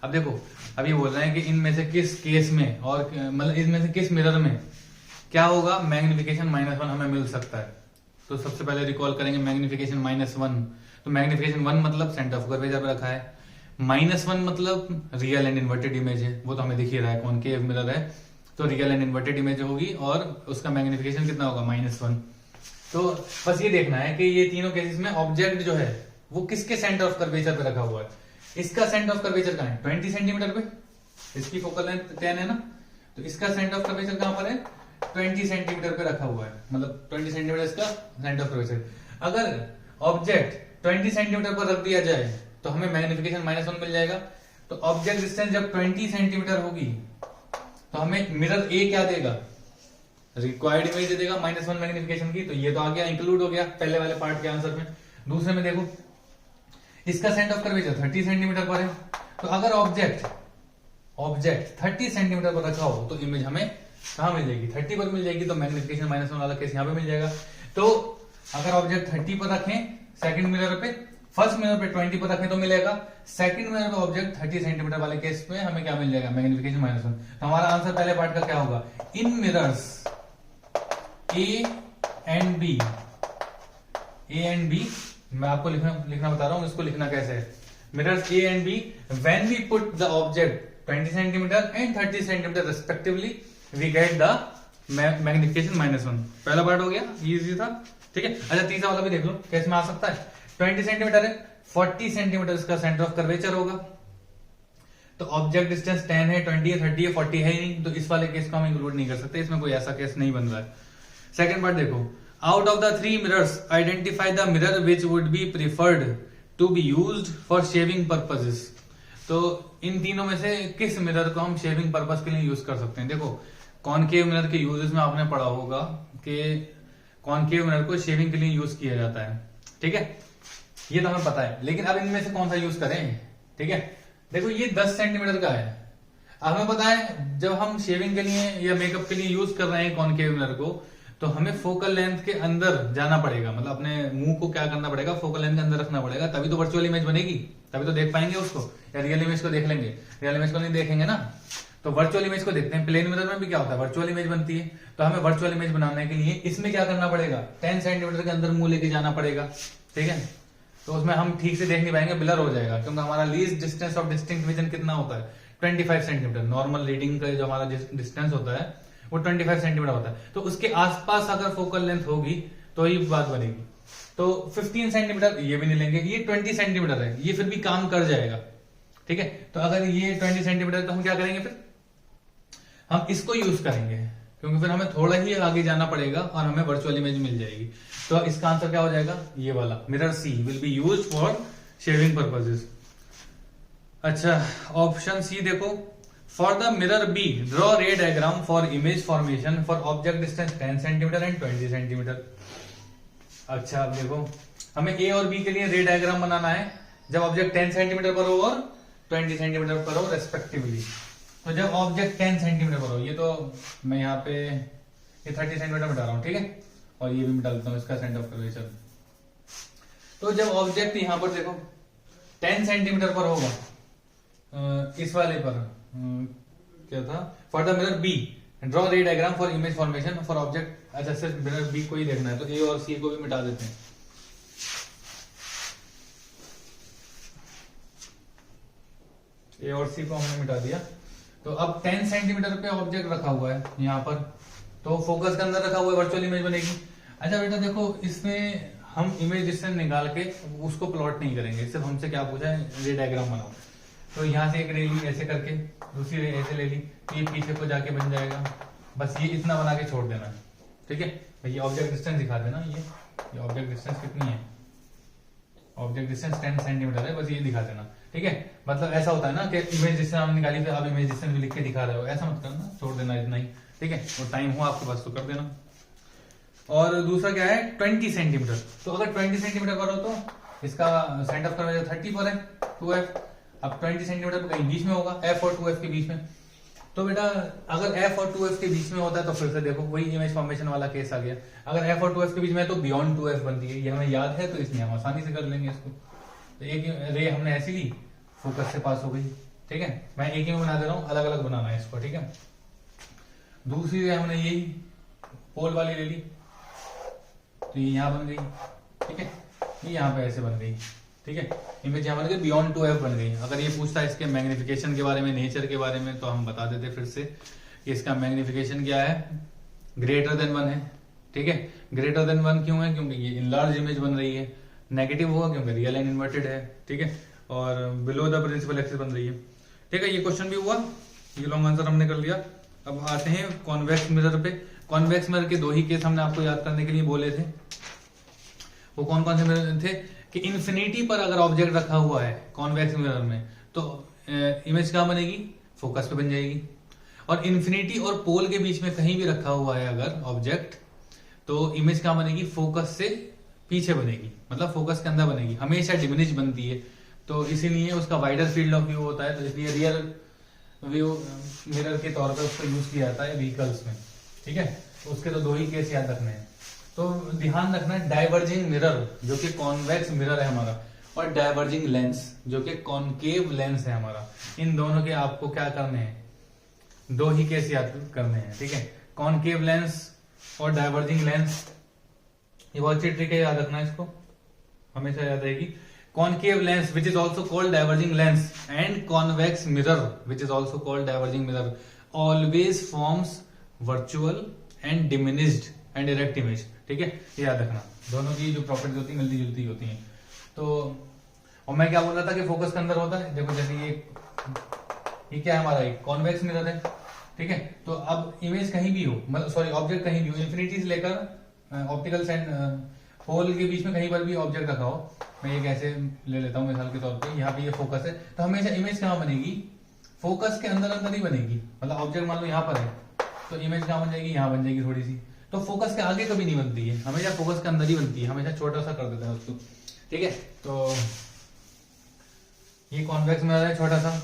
अब देखो अब ये बोल रहे हैं कि इनमें से किस केस में और मतलब इनमें से किस मिरर में क्या होगा, मैग्निफिकेशन -1 हमें मिल सकता है। तो सबसे पहले रिकॉल करेंगे मैग्निफिकेशन -1, तो मैग्निफिकेशन 1 मतलब सेंटर ऑफ कर्वेचर पे रखा है, -1 मतलब रियल एंड इन्वर्टेड इमेज है, वो तो हमें दिख ही रहा है, कॉनकेव मिरर है तो रियल एंड इन्वर्टेड इमेज होगी और उसका मैग्निफिकेशन कितना होगा, -1। तो बस ये देखना है कि ये तीनों केसेस में ऑब्जेक्ट जो है वो किसके सेंटर ऑफ कर्वेचर पे रखा हुआ है। इसका सेंटर ऑफ कर्वेचर कहां है, 20 सेंटीमीटर पे, इसकी फोकल लेंथ 10 है ना, तो इसका सेंटर ऑफ कर्वेचर कहां पर है, 20 सेंटीमीटर पे रखा हुआ है, मतलब 20 सेंटीमीटर इसका सेंटर ऑफ कर्वेचर। अगर ऑब्जेक्ट 20 सेंटीमीटर पर रख दिया जाए तो हमें मैग्निफिकेशन -1 मिल जाएगा। तो ऑब्जेक्ट डिस्टेंस जब 20 सेंटीमीटर होगी तो हमें मिरर ए क्या देगा, रिक्वायर्ड इमेज दे देगा -1 मैग्निफिकेशन की। तो ये तो आ गया, इंक्लूड हो गया पहले वाले पार्ट के आंसर में। दूसरे में देखो इसका सेंटर ऑफ कर्वेचर 30 सेंटीमीटर पर है, तो अगर ऑब्जेक्ट 30 सेंटीमीटर पर रखा हो तो इमेज हमें कहां मिल जाएगी, 30 पर मिल जाएगी। तो मैग्निफिकेशन -1 वाला केस यहां पे मिल जाएगा। तो अगर ऑब्जेक्ट 30 पर रखें सेकंड मिरर पे, फर्स्ट मिरर पे 20 पर रखें तो मिलेगा, सेकंड मिरर पे ऑब्जेक्ट 30 सेंटीमीटर वाले केस में हमें क्या मिल जाएगा, मैग्निफिकेशन -1। तो हमारा आंसर पहले पार्ट का क्या होगा, इन मिरर्स ए एंड बी, मैं आपको लिखना बता रहा हूं, इसको लिखना कैसे है। Mirrors A and B when we put the object 20 centimetre and 30 centimetre respectively we get the magnification -1। पहला पार्ट हो गया, इजी था, ठीक है। अच्छा तीसरा वाला भी देख लो कैसे में आ सकता है। 20 सेंटीमीटर है, 40 सेंटीमीटर इसका सेंटर ऑफ कर्वेचर होगा, तो ऑब्जेक्ट डिस्टेंस 10 है, 20 है, 30 है, 40 है ही नहीं, तो इस वाले केस को हम इंक्लूड नहीं कर सकते, इसमें कोई ऐसा केस नहीं बन रहा है। सेकंड पार्ट देखो, out of the 3 mirrors identify the mirror which would be preferred to be used for shaving purposes. तो इन तीनों में से किस मिरर को हम शेविंग पर्पस के लिए यूज कर सकते हैं। देखो कॉनकेव मिरर के यूजेस में आपने पढ़ा होगा कि कॉनकेव मिरर को शेविंग के लिए यूज किया जाता है, ठीक है, ये तो हमें पता है। लेकिन अब इनमें से कौन सा यूज करें, ठीक है। देखो ये 10 सेंटीमीटर का है, हमें पता है जब हम शेविंग के लिए या मेकअप के लिए यूज कर रहे हैं कॉनकेव मिरर को, तो हमें फोकल लेंथ के अंदर जाना पड़ेगा, मतलब अपने मुंह को क्या करना पड़ेगा, फोकल लेंथ के अंदर रखना पड़ेगा, तभी तो वर्चुअल इमेज बनेगी, तभी तो देख पाएंगे उसको, या रियल इमेज को देख लेंगे, रियल इमेज को नहीं देखेंगे ना। तो वर्चुअल इमेज को देखते हैं, प्लेन मिरर में भी क्या होता है, वर्चुअल इमेज बनती है। तो हमें वर्चुअल इमेज बनाने के लिए इसमें क्या करना पड़ेगा, 10 सेंटीमीटर के अंदर मुंह लेके जाना पड़ेगा, ठीक है। तो उसमें हम ठीक से देख नहीं पाएंगे, ब्लर हो जाएगा, क्योंकि हमारा least distance of distinct vision कितना होता है, 25 सेंटीमीटर। नॉर्मल रीडिंग का जो हमारा डिस्टेंस होता है वो 25 सेंटीमीटर होता है। तो उसके आसपास अगर फोकल लेंथ होगी तो ये बात बनेगी। तो 15 सेंटीमीटर ये भी नहीं लेंगे, ये 20 सेंटीमीटर है, ये फिर भी काम कर जाएगा, ठीक है। तो अगर ये 20 सेंटीमीटर तो हम क्या करेंगे, फिर हम इसको यूज करेंगे, क्योंकि फिर हमें थोड़ा ही आगे जाना पड़ेगा और हमें वर्चुअल इमेज मिल जाएगी। तो इसका आंसर क्या हो जाएगा, ये वाला, mirror C will be used for shaving purposes. अच्छा ऑप्शन सी देखो, for the mirror B draw ray diagram for image formation for object distance 10 centimetre and 20 centimetre. अच्छा देखो हमें ए और बी के लिए रे डायग्राम बनाना है जब ऑब्जेक्ट 10 सेंटीमीटर पर हो और 20 सेंटीमीटर पर हो रेस्पेक्टिवली। तो जब ऑब्जेक्ट 10 सेंटीमीटर पर हो, ये तो मैं यहाँ पे ये 30 सेंटीमीटर मिटा रहा हूँ, ठीक है, और ये भी मिटा देता हूँ इसका सेंटर ऑफ कर्वेचर। तो जब ऑब्जेक्ट यहाँ पर देखो 10 सेंटीमीटर पर होगा, इस वाले पर क्या था, for the mirror B draw ray diagram for image formation for object. अच्छा सिर्फ मिरर बी को ही देखना है, तो ए और सी को भी मिटा देते हैं। ए और सी को हमने मिटा दिया। तो अब 10 सेंटीमीटर पे ऑब्जेक्ट रखा हुआ है यहाँ पर, तो फोकस के अंदर रखा हुआ है, वर्चुअल इमेज बनेगी। अच्छा बेटा देखो इसमें हम इमेज डिस्टेंस निकाल के उसको प्लॉट नहीं करेंगे, सिर्फ हमसे क्या पूछा है, रे डायग्राम बनाओ। तो यहाँ से एक रे ली ऐसे करके, दूसरी रे ऐसे ले ली, तो ये पीछे को जाके बन जाएगा। बस ये इतना बना के छोड़ देना, ठीक है। ये ऑब्जेक्ट डिस्टेंस दिखा देना, ये ऑब्जेक्ट डिस्टेंस कितनी है, ऑब्जेक्ट डिस्टेंस 10 सेंटीमीटर है, बस ये दिखा देना, ठीक है। मतलब ऐसा होता है ना कि इमेज डिस्टेंस हम निकाली, फिर आप इमेज डिस्टेंस भी लिख के दिखा रहे हो, ऐसा मत करना, छोड़ देना इतना ही, ठीक है। और टाइम हो आपके पास तो कर देना। और दूसरा क्या है, 20 सेंटीमीटर। तो अगर 20 सेंटीमीटर पर हो तो इसका सेंटर ऑफ कर्वेचर 30 पर है, 2f। अब 20 सेंटीमीटर कहीं बीच में होगा, f और 2f के बीच में। तो बेटा अगर f और 2f के बीच में होता है तो फिर से देखो वही इमेज फॉर्मेशन वाला केस आ गया। अगर f और 2f के बीच में है तो बियॉन्ड 2f बनती है, ये हमें याद है, तो इसलिए हम आसानी से कर लेंगे इसको। तो एक रे हमने ऐसी ली, फोकस से पास हो गई, ठीक है। मैं एक ही में बना दे रहा हूँ, अलग अलग बनाना है इसको, ठीक है। दूसरी रे हमने यही पोल वाली ले ली, तो ये यहाँ बन गई, ठीक है, ये यहाँ पे ऐसे बन गई, ठीक है। इमेज यहाँ बन गई, बियॉन्ड 2f बन गई। अगर ये पूछता है इसके मैग्निफिकेशन के बारे में, नेचर के बारे में, तो हम बता देते फिर से कि इसका मैग्निफिकेशन क्या है, ग्रेटर देन 1 है, ठीक है। ग्रेटर देन 1 क्यों है, क्योंकि ये इनलार्ज इमेज बन रही है। नेगेटिव होगा क्योंकि रियल एंड इन्वर्टेड है, ठीक है। और बिलो द प्रिंसिपल एक्सिस बन रही है, ठीक है। ये क्वेश्चन भी हुआ, ये लॉन्ग आंसर हमने कर लिया। अब आते हैं कॉन्वेक्स मिरर पे। कॉन्वेक्स मिरर के दो ही केस हमने आपको याद करने के लिए बोले थे। वो कौन कौन से मिरर थे कि इन्फिनिटी पर अगर ऑब्जेक्ट रखा हुआ है कॉन्वेक्स मिरर में तो इमेज कहाँ बनेगी, फोकस पे बन जाएगी। और इन्फिनिटी और पोल के बीच में कहीं भी रखा हुआ है अगर ऑब्जेक्ट तो इमेज कहाँ बनेगी, फोकस से पीछे बनेगी, मतलब फोकस के अंदर बनेगी, हमेशा डिमिनिश बनती है। तो इसीलिए उसका वाइडर फील्ड ऑफ व्यू होता है, तो इसलिए रियर व्यू मिरर के तौर पर उसको यूज किया जाता है व्हीकल्स में। ठीक है, तो उसके तो दो ही केस याद रखने हैं। तो ध्यान रखना है डाइवर्जिंग मिरर जो कि कॉन्वेक्स मिरर है हमारा, और डाइवर्जिंग लेंस जो कि कॉनकेव लेंस है हमारा, इन दोनों के आपको क्या करने हैं, दो ही केस याद करने हैं। ठीक है, कॉनकेव लेंस और डाइवर्जिंग लेंस, ये बहुत अच्छी ट्रिक है, याद रखना इसको, हमेशा याद रहेगी। Concave lens which is also called diverging lens and convex mirror which is also called diverging mirror always forms virtual and diminished and direct image. ठीक है, ये याद रखना, दोनों की जो प्रॉपर्टीज होती है मिलती जुलती होती हैं। तो और मैं क्या बोल रहा था कि फोकस के अंदर होता है, देखो जैसे ये क्या है हमारा, एक कॉन्वेक्स मिरर है। ठीक है, तो अब इमेज कहीं भी हो, मतलब सॉरी ऑब्जेक्ट कहीं भी हो, इन्फिनिटी से लेकर ऑप्टिकल एंड होल के बीच में कहीं पर भी ऑब्जेक्ट रखा हो, मैं ये कैसे ले लेता हूँ मिसाल के तौर पे, यहाँ पे ये फोकस है, तो हमेशा इमेज कहाँ बनेगी, फोकस के अंदर अंदर ही बनेगी। मतलब ऑब्जेक्ट मान लो यहाँ पर है तो इमेज कहाँ बन जाएगी, यहाँ बन जाएगी थोड़ी सी। तो फोकस के आगे कभी नहीं बनती है, हमेशा फोकस के अंदर ही बनती है, हमेशा छोटा सा कर देते हैं उसको। ठीक है, तो ये कॉन्वेक्स मिरर है छोटा सा।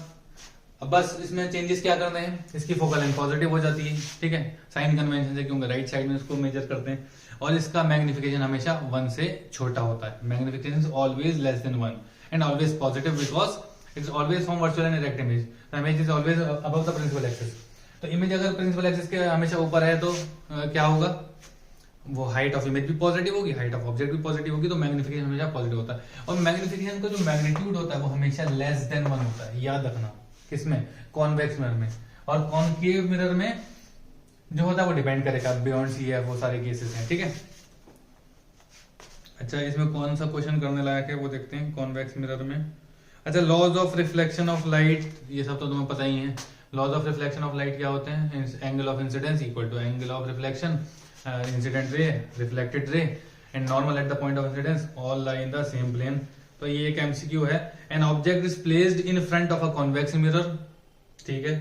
अब बस इसमें चेंजेस क्या करने हैं, इसकी फोकल लेंथ पॉजिटिव हो जाती है। ठीक है, साइन कन्वेंशन से, क्योंकि राइट साइड में इसको मेजर करते हैं, और इसका मैग्निफिकेशन हमेशा 1 से छोटा होता है। Magnification is always less than 1 and always positive because it is always from virtual and direct image. The image is always above the principal axis. तो इमेज अगर प्रिंसिपल एक्सिस के हमेशा ऊपर है तो क्या होगा, वो हाइट ऑफ इमेज भी पॉजिटिव होगी, हाइट ऑफ ऑब्जेक्ट भी पॉजिटिव होगी, तो मैग्निफिकेशन हमेशा पॉजिटिव होता है। और मैग्निफिकेशन का जो मैग्नीट्यूड होता है वो हमेशा लेस देन 1 होता है, याद रखना। किसमें, कॉन्वेक्स मिरर में। और कॉनकेव मिरर में जो होता है वो डिपेंड करेगा, बियॉन्ड सी है, वो सारे केसेस हैं। ठीक है, अच्छा इसमें कौन सा क्वेश्चन करने लायक है वो देखते हैं कॉन्वेक्स मिरर में। अच्छा, laws of reflection of light, ये सब तो तुम्हें पता ही है। Laws of reflection of light क्या होते हैं, angle of incidence equal to angle of reflection, incident ray, reflected ray and normal at the point of incidence all lie in the same plane. तो ये एक एमसीक्यू है। An object is placed in front of a convex mirror. ठीक है,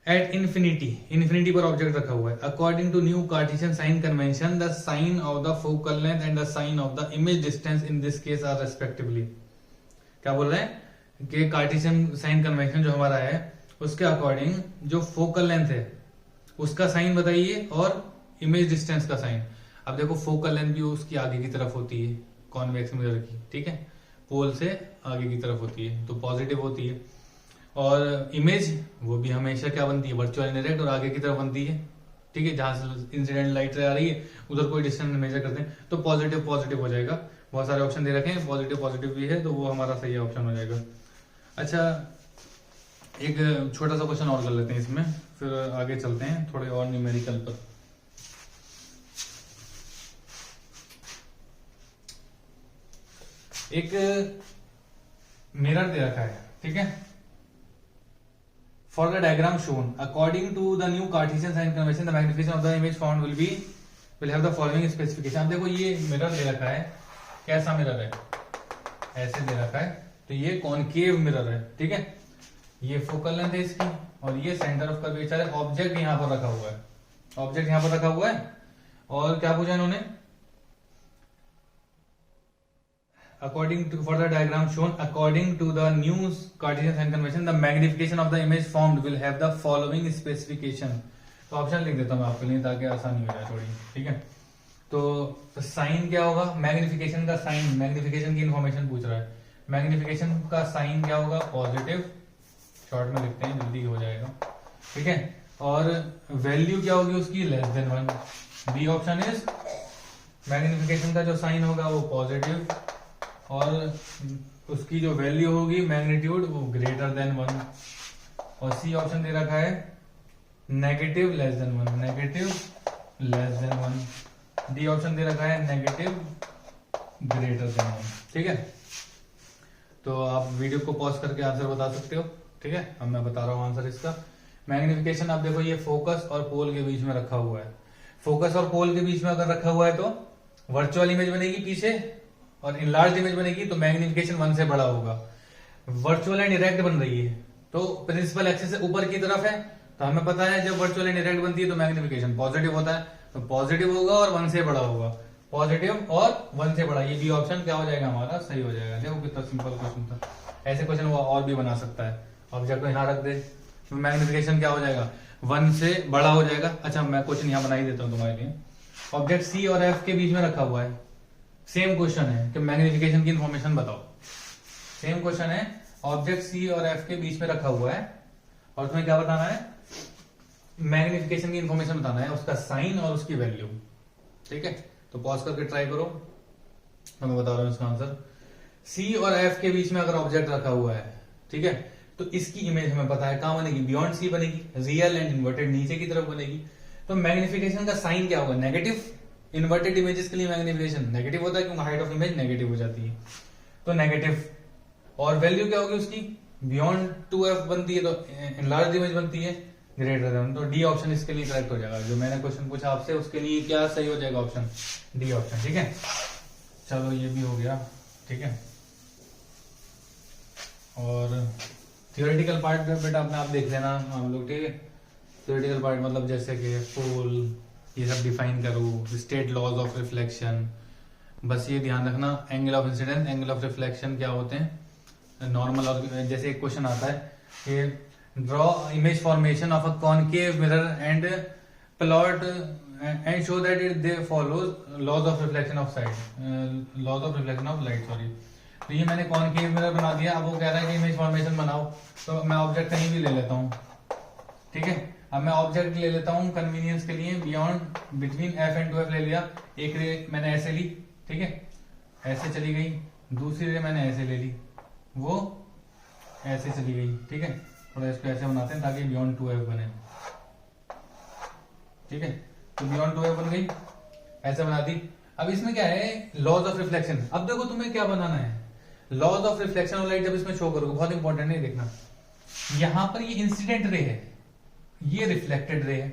at infinity पर object रखा हुआ है। According to new Cartesian sign convention the sign of the focal length and the sign of the image distance in this case are respectively. क्या बोल रहे हैं कि कार्टेशियन साइन कन्वेंशन जो हमारा है उसके अकॉर्डिंग जो फोकल लेंथ है उसका साइन बताइए और इमेज डिस्टेंस का साइन। अब देखो फोकल लेंथ भी उसकी आगे की तरफ होती है कॉन्वेक्स मिरर की। ठीक है, पोल से आगे की तरफ होती है तो पॉजिटिव होती है। और इमेज वो भी हमेशा क्या बनती है, वर्चुअल इंडायरेक्ट और आगे की तरफ बनती है। ठीक है, जहां से इंसिडेंट लाइट आ रही है उधर कोई डिस्टेंस मेजर करते हैं तो पॉजिटिव पॉजिटिव हो जाएगा। बहुत सारे ऑप्शन दे रखे हैं, पॉजिटिव पॉजिटिव भी है तो वो हमारा सही ऑप्शन हो जाएगा। अच्छा, एक छोटा सा क्वेश्चन और कर लेते हैं इसमें, फिर आगे चलते हैं थोड़े और न्यूमेरिकल पर। एक मिरर दे रखा है, ठीक है, for the diagram shown according to the new Cartesian sign convention the magnification of the image found will have the following specification. अब देखो ये मिरर दे रखा है, कैसा मिरर है, ऐसे दे रखा है, तो ये कॉनकेव मिरर है। ठीक है, ये फोकल लेंथ है इसकी और ये सेंटर ऑफ कर्वेचर है। ऑब्जेक्ट यहां पर रखा हुआ है, ऑब्जेक्ट यहां पर रखा हुआ है, और क्या पूछा इन्होंने, according to for the diagram shown according to the new Cartesian sign convention the magnification of the image formed will have the following specification। तो ऑप्शन लिख देता हूं मैं आपके लिए ताकि आसानी हो जाए थोड़ी। ठीक है, तो साइन क्या होगा, मैग्निफिकेशन का साइन, मैग्निफिकेशन की इंफॉर्मेशन पूछ रहा है, मैग्निफिकेशन का साइन क्या होगा, पॉजिटिव, शॉर्ट में लिखते हैं जल्दी हो जाएगा। ठीक है, और वैल्यू क्या होगी उसकी, less than 1। B option is magnification का जो साइन होगा वो पॉजिटिव और उसकी जो वैल्यू होगी मैग्नीट्यूड वो ग्रेटर देन 1। और सी ऑप्शन दे रखा है negative less than 1, negative less than 1। D option दे रखा है नेगेटिव ग्रेटर देन 1। ठीक है, तो आप वीडियो को पॉज करके आंसर बता सकते हो। ठीक है, अब मैं बता रहा हूं आंसर इसका। मैग्निफिकेशन अब देखो ये फोकस और पोल के बीच में रखा हुआ है। फोकस और पोल के बीच में अगर रखा हुआ है तो वर्चुअल इमेज बनेगी पीछे और इनलार्ज इमेज बनेगी, तो मैग्निफिकेशन 1 से बड़ा होगा। वर्चुअल एंड इरेक्ट बन रही है तो प्रिंसिपल एक्सिस से ऊपर की तरफ है, तो हमें पता है जब वर्चुअल एंड इरेक्ट बनती है तो मैग्निफिकेशन पॉजिटिव होता है, तो पॉजिटिव होगा और 1 से बड़ा होगा। पॉजिटिव और 1 से बड़ा, ये बी ऑप्शन क्या हो जाएगा हमारा, सही हो जाएगा। देखो कितना सिंपल क्वेश्चन था। ऐसे क्वेश्चन वो और भी बना सकता है। ऑब्जेक्ट को यहाँ रख दे, मैग्निफिकेशन क्या हो जाएगा, 1 से बड़ा हो जाएगा। अच्छा मैं क्वेश्चन यहाँ बना ही देता हूँ तुम्हारे लिए। ऑब्जेक्ट सी और एफ के बीच में रखा हुआ है, सेम क्वेश्चन है कि मैग्निफिकेशन की इंफॉर्मेशन बताओ। सेम क्वेश्चन है, ऑब्जेक्ट सी और एफ के बीच में रखा हुआ है और तुम्हें क्या बताना है, मैग्निफिकेशन की इंफॉर्मेशन बताना है, उसका साइन और उसकी वैल्यू। ठीक है, तो पॉज करके ट्राई करो, तो मैं बता रहा हूं इसका आंसर। सी और एफ के बीच में अगर ऑब्जेक्ट रखा हुआ है, ठीक है, तो इसकी इमेज हमें पता है कहां बनेगी, बियॉन्ड सी बनेगी, रियल एंड इन्वर्टेड नीचे की तरफ बनेगी। तो मैग्निफिकेशन का साइन क्या होगा, नेगेटिव। इन्वर्टेड इमेजेस के लिए मैग्निफिकेशन नेगेटिव होता है क्योंकि हाइट ऑफ इमेज नेगेटिव हो जाती है, तो नेगेटिव। और वैल्यू क्या होगी उसकी, बियॉन्ड 2f बनती है तो इनलार्ज इमेज बनती है, ग्रेटर देन। तो डी ऑप्शन इसके लिए करेक्ट हो जाएगा। जो मैंने क्वेश्चन पूछा आपसे उसके लिए क्या सही हो जाएगा, ऑप्शन डी ऑप्शन। ठीक है, चलो ये भी हो गया। ठीक है, और थियोरेटिकल पार्ट बेटा अपने आप देख लेना हम लोग। ठीक है, थियोरेटिकल पार्ट मतलब जैसे कि पोल, ये सब डिफाइन करो, स्टेट लॉज ऑफ रिफ्लेक्शन। बस ये ध्यान रखना, angle of incidence, angle of reflection क्या होते हैं, नॉर्मल। और जैसे एक क्वेश्चन आता है कि draw image formation of a concave mirror and plot and show that it they follows laws of reflection of side, laws of reflection of light, sorry. तो ये मैंने कॉनकेव मिरर बना दिया, अब वो कह रहा है कि इमेज फॉर्मेशन बनाओ, तो मैं ऑब्जेक्ट कहीं भी ले लेता हूँ। ठीक है, अब मैं ऑब्जेक्ट ले लेता हूँ कन्वीनियंस के लिए, beyond between F and 2f ले लिया। एक रे मैंने ऐसे ली, ठीक है, ऐसे चली गई, दूसरी रे मैंने ऐसे ले ली, वो ऐसे चली गई। ठीक है, थोड़ा इसको ऐसे बनाते हैं ताकि बियॉन्ड 2f बने। ठीक है, तो बियॉन्ड 2f बन गई, ऐसे बना दी। अब इसमें क्या है, लॉज ऑफ रिफ्लेक्शन। अब देखो तुम्हें क्या बनाना है, laws of reflection of light जब इसमें शो करोगे, बहुत इंपॉर्टेंट है देखना, यहां पर ये इंसिडेंट रे है, ये रिफ्लेक्टेड रे है।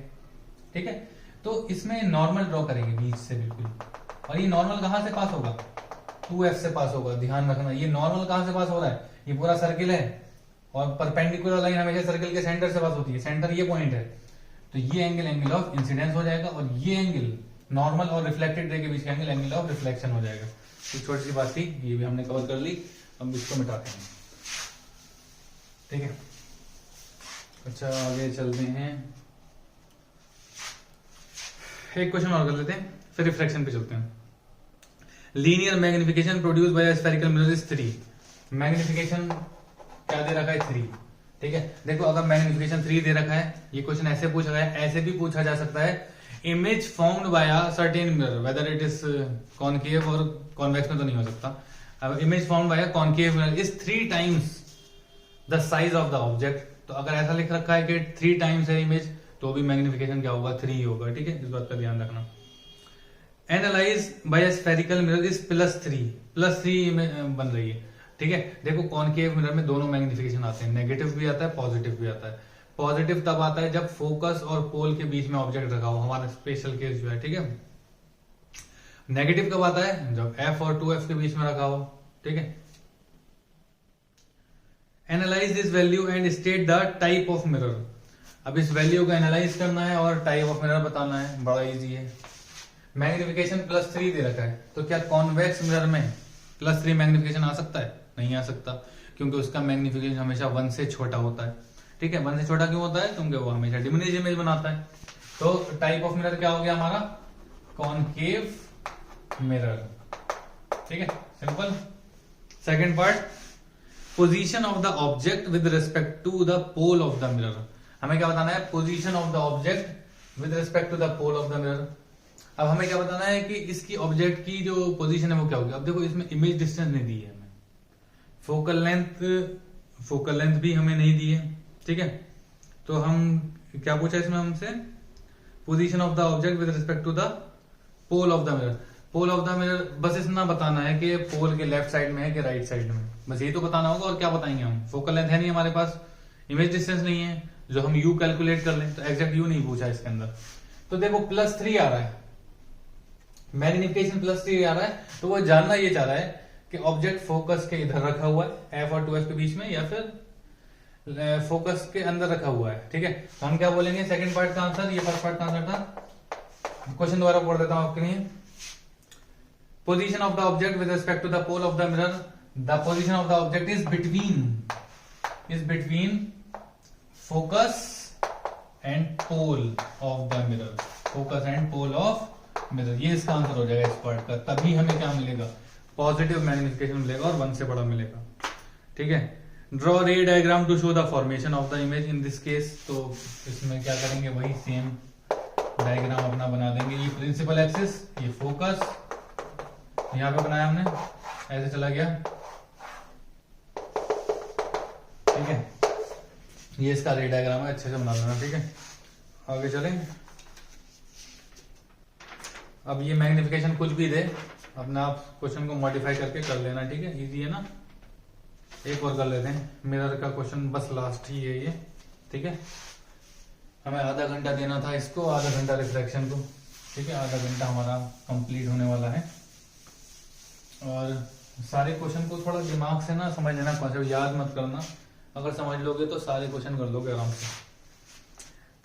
ठीक है, तो इसमें नॉर्मल ड्रॉ करेंगे बीच से बिल्कुल, और ये नॉर्मल कहां से पास होगा, 2f से पास होगा। ध्यान रखना, ये नॉर्मल कहां से पास हो रहा है, ये पूरा सर्किल है और परपेंडिकुलर लाइन हमेशा सर्किल के सेंटर से पास होती है, सेंटर ये पॉइंट है, तो ये एंगल एंगल ऑफ इंसिडेंस हो जाएगा, और ये एंगल नॉर्मल और रिफ्लेक्टेड रे के बीच का एंगल एंगल ऑफ रिफ्लेक्शन हो जाएगा। तो छोटी सी बात थी, ये भी हमने कवर कर ली, अब इसको मिटाते हैं। ठीक है, अच्छा आगे चलते हैं, एक क्वेश्चन और कर लेते हैं, फिर रिफ्लेक्शन पे चलते हैं। Linear magnification produce by spherical mirror is 3। Magnification क्या दे रखा है, 3। ठीक है, देखो अगर मैग्निफिकेशन 3 दे रखा है, ये क्वेश्चन ऐसे पूछा गया है, ऐसे भी पूछा जा सकता है, image found by a certain mirror whether it is concave और कॉन्वेक्स में तो नहीं हो सकता। अब image found by a concave mirror is 3 times the size of the object. तो अगर ऐसा लिख रखा है कि 3 टाइम्स है इमेज, तो भी मैग्निफिकेशन क्या होगा, 3 होगा। ठीक है, इस बात का ध्यान रखना। Analyse by a spherical mirror is +3 बन रही है। ठीक है, देखो कॉनकेव मिरर में दोनों मैग्निफिकेशन आते हैं, नेगेटिव भी आता है, पॉजिटिव भी आता है। पॉजिटिव तब आता है जब फोकस और पोल के बीच में ऑब्जेक्ट रखा हो, हमारा स्पेशल केस जो है। ठीक है, नेगेटिव कब आता है, जब f और 2f के बीच में रखा हो। ठीक है, analyse this value and state the type of mirror. अब इस वैल्यू को एनालाइज करना है और टाइप ऑफ मिरर बताना है, बड़ा इजी है। मैग्निफिकेशन +3 दे रखा है, तो क्या कॉन्वेक्स मिरर में +3 मैग्निफिकेशन आ सकता है, नहीं आ सकता, क्योंकि उसका मैग्निफिकेशन हमेशा 1 से छोटा होता है। ठीक है, 1 से छोटा क्यों होता है, क्योंकि वो हमेशा डिमिनिश इमेज बनाता है। तो टाइप ऑफ मिरर क्या हो गया हमारा, कॉनकेव मिरर। ठीक है, simple. Second part, position of the object with respect to the pole of the mirror. हमें क्या बताना है, position of the object with respect to the pole of the mirror. अब हमें क्या बताना है कि इसकी ऑब्जेक्ट की जो पोजीशन है वो क्या होगी। अब देखो इसमें इमेज डिस्टेंस नहीं दी है हमें, फोकल लेंथ भी हमें नहीं दी है। ठीक है, तो हम क्या पूछा इसमें हमसे, position of the object with respect to the pole of the mirror. Pole of the mirror बस इतना बताना है कि पोल के लेफ्ट साइड में है कि राइट साइड में, बस ये तो बताना होगा। और क्या बताएंगे हम, फोकल लेंथ है नहीं हमारे पास, इमेज डिस्टेंस नहीं है, जो हम u कैलकुलेट कर लें, तो एग्जैक्ट u नहीं पूछा इसके अंदर। तो देखो +3 आ रहा है, मैग्निफिकेशन +3 आ रहा है, तो वो जानना ये चाह रहा है कि ऑब्जेक्ट फोकस के इधर रखा हुआ है f और 2f के बीच में, या फिर फोकस के अंदर रखा हुआ है। ठीक है, तो हम क्या बोलेंगे सेकंड पार्ट का आंसर, ये फर्स्ट पार्ट का आंसर था। क्वेश्चन दोबारा पढ़ देता हूं आपके लिए। Position of the object with respect to the pole of the mirror, the position of the object is between focus and pole of the mirror, focus and pole of mirror, ये इसका answer हो जाएगा इस part का। तभी हमें क्या मिलेगा, पॉजिटिव मैग्निफिकेशन मिलेगा और 1 से बड़ा मिलेगा। ठीक है, draw ray diagram to show the formation of the image in this case. तो इसमें क्या करेंगे, वही सेम डायग्राम अपना बना देंगे। ये प्रिंसिपल एक्सिस, ये फोकस, यहां पे बनाया हमने, ऐसे चला गया। ठीक है, ये इसका रे डायग्राम है, अच्छे से बना लेना। ठीक है, आगे चलें। अब ये मैग्निफिकेशन कुछ भी दे, अपना आप क्वेश्चन को मॉडिफाई करके कर लेना। ठीक है, इजी है ना। एक और कर लेते हैं, मिरर का क्वेश्चन बस लास्ट ही है ये। ठीक है, हमें आधा घंटा देना था इसको, आधा घंटा रिफ्लेक्शन को। ठीक है, आधा घंटा हमारा कंप्लीट होने वाला है। और सारे क्वेश्चन को थोड़ा दिमाग से ना समझ लेना, कॉन्सेप्ट याद मत करना। अगर समझ लोगे तो सारे क्वेश्चन कर लोगे आराम से।